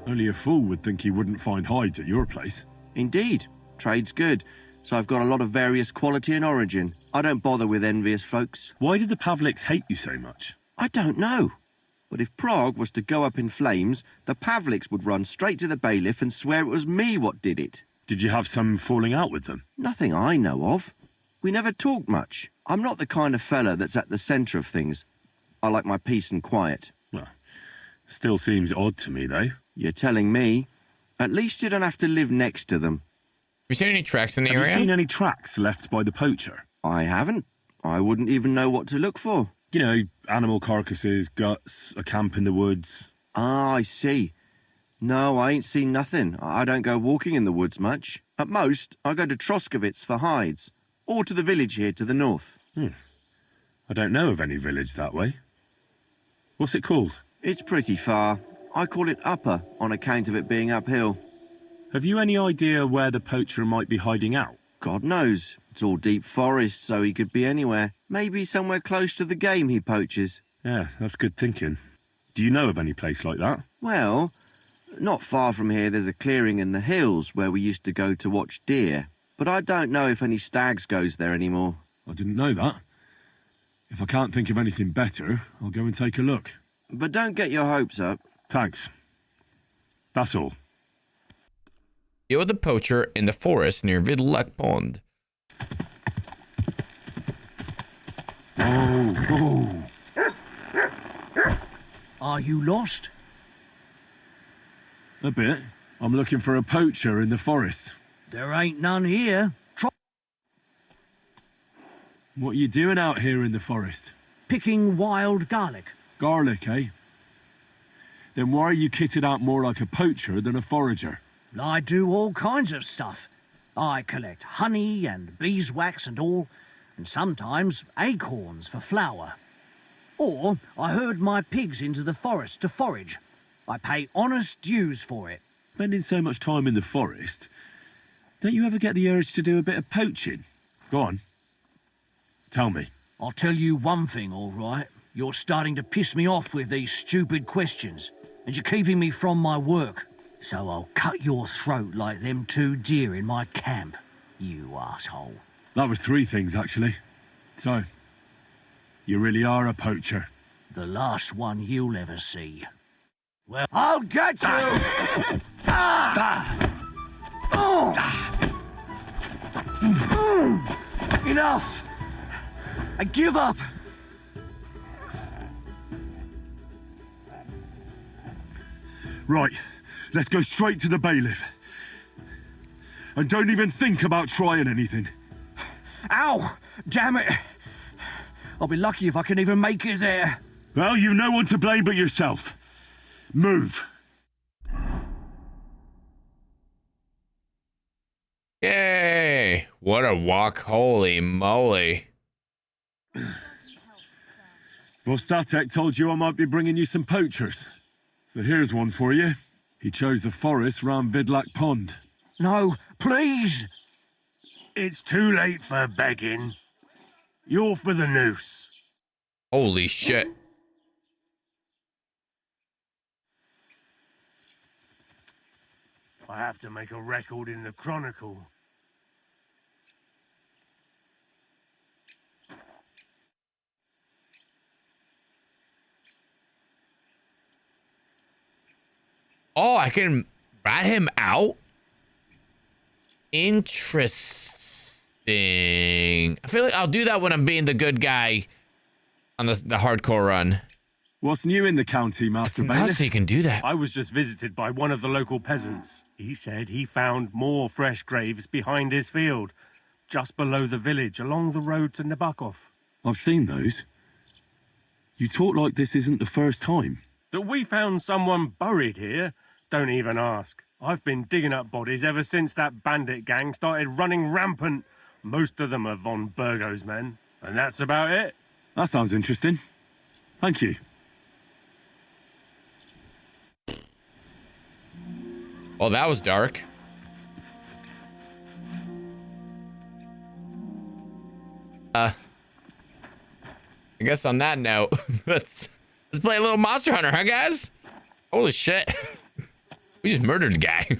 Speaker 3: Only a fool would think you wouldn't find hides at your place.
Speaker 20: Indeed. Trade's good. So I've got a lot of various quality and origin. I don't bother with envious folks.
Speaker 3: Why did the Pavliks hate you so much?
Speaker 20: I don't know. But if Prague was to go up in flames, the Pavliks would run straight to the bailiff and swear it was me what did it.
Speaker 3: Did you have some falling out with them?
Speaker 20: Nothing I know of. We never talked much. I'm not the kind of fella that's at the centre of things. I like my peace and quiet.
Speaker 3: Well, still seems odd to me, though.
Speaker 20: You're telling me. At least you don't have to live next to them.
Speaker 1: Have you seen any tracks in the area?
Speaker 3: Have you seen any tracks left by the poacher?
Speaker 20: I haven't. I wouldn't even know what to look for.
Speaker 3: You know, animal carcasses, guts, a camp in the woods.
Speaker 20: Ah, I see. No, I ain't seen nothing. I don't go walking in the woods much. At most, I go to Troskovitz for hides. Or to the village here to the north.
Speaker 3: I don't know of any village that way. What's it called?
Speaker 20: It's pretty far. I call it Upper on account of it being uphill.
Speaker 3: Have you any idea where the poacher might be hiding out?
Speaker 20: God knows. It's all deep forest, so he could be anywhere. Maybe somewhere close to the game he poaches.
Speaker 3: Yeah, that's good thinking. Do you know of any place like that?
Speaker 20: Well, not far from here there's a clearing in the hills where we used to go to watch deer. But I don't know if any stags goes there anymore.
Speaker 3: I didn't know that. If I can't think of anything better, I'll go and take a look.
Speaker 20: But don't get your hopes up.
Speaker 3: Thanks. That's all.
Speaker 1: Deal with the poacher in the forest near Vidlek Pond.
Speaker 8: Oh. Are you lost?
Speaker 3: A bit. I'm looking for a poacher in the forest.
Speaker 8: There ain't none here.
Speaker 3: What are you doing out here in the forest?
Speaker 8: Picking wild garlic.
Speaker 3: Garlic, eh? Then why are you kitted out more like a poacher than a forager?
Speaker 19: I do all kinds of stuff. I collect honey and beeswax and all, and sometimes acorns for flour. Or I herd my pigs into the forest to forage. I pay honest dues for it.
Speaker 3: Spending so much time in the forest, don't you ever get the urge to do a bit of poaching? Go on. Tell me.
Speaker 19: I'll tell you one thing, all right. You're starting to piss me off with these stupid questions, and you're keeping me from my work. So I'll cut your throat like them 2 deer in my camp, you asshole.
Speaker 3: That was 3 things, actually. So, you really are a poacher.
Speaker 19: The last one you'll ever see. Well, I'll get you! Enough! I give up!
Speaker 3: Right, let's go straight to the bailiff. And don't even think about trying anything.
Speaker 19: Ow! Damn it! I'll be lucky if I can even make it there.
Speaker 3: Well, you've no one to blame but yourself. Move.
Speaker 1: Yay! What a walk, holy moly.
Speaker 3: Vostatek told you I might be bringing you some poachers. So here's one for you. He chose the forest round Vidlak Pond.
Speaker 19: No, please!
Speaker 4: It's too late for begging. You're for the noose.
Speaker 1: Holy shit.
Speaker 4: I have to make a record in the Chronicle.
Speaker 1: Oh, I can rat him out? Interesting. I feel like I'll do that when I'm being the good guy on the hardcore run.
Speaker 3: What's new in the county, Master Bailiff?
Speaker 1: So you can do that.
Speaker 13: I was just visited by one of the local peasants. He said he found more fresh graves behind his field, just below the village, along the road to Nabokov.
Speaker 3: I've seen those. You talk like this isn't the first time.
Speaker 13: That we found someone buried here? Don't even ask. I've been digging up bodies ever since that bandit gang started running rampant. Most of them are von Burgo's men, and that's about it.
Speaker 3: That sounds interesting. Thank you.
Speaker 1: Well, that was dark. I guess on that note, let's play a little Monster Hunter, huh, guys? Holy shit. We just murdered a guy.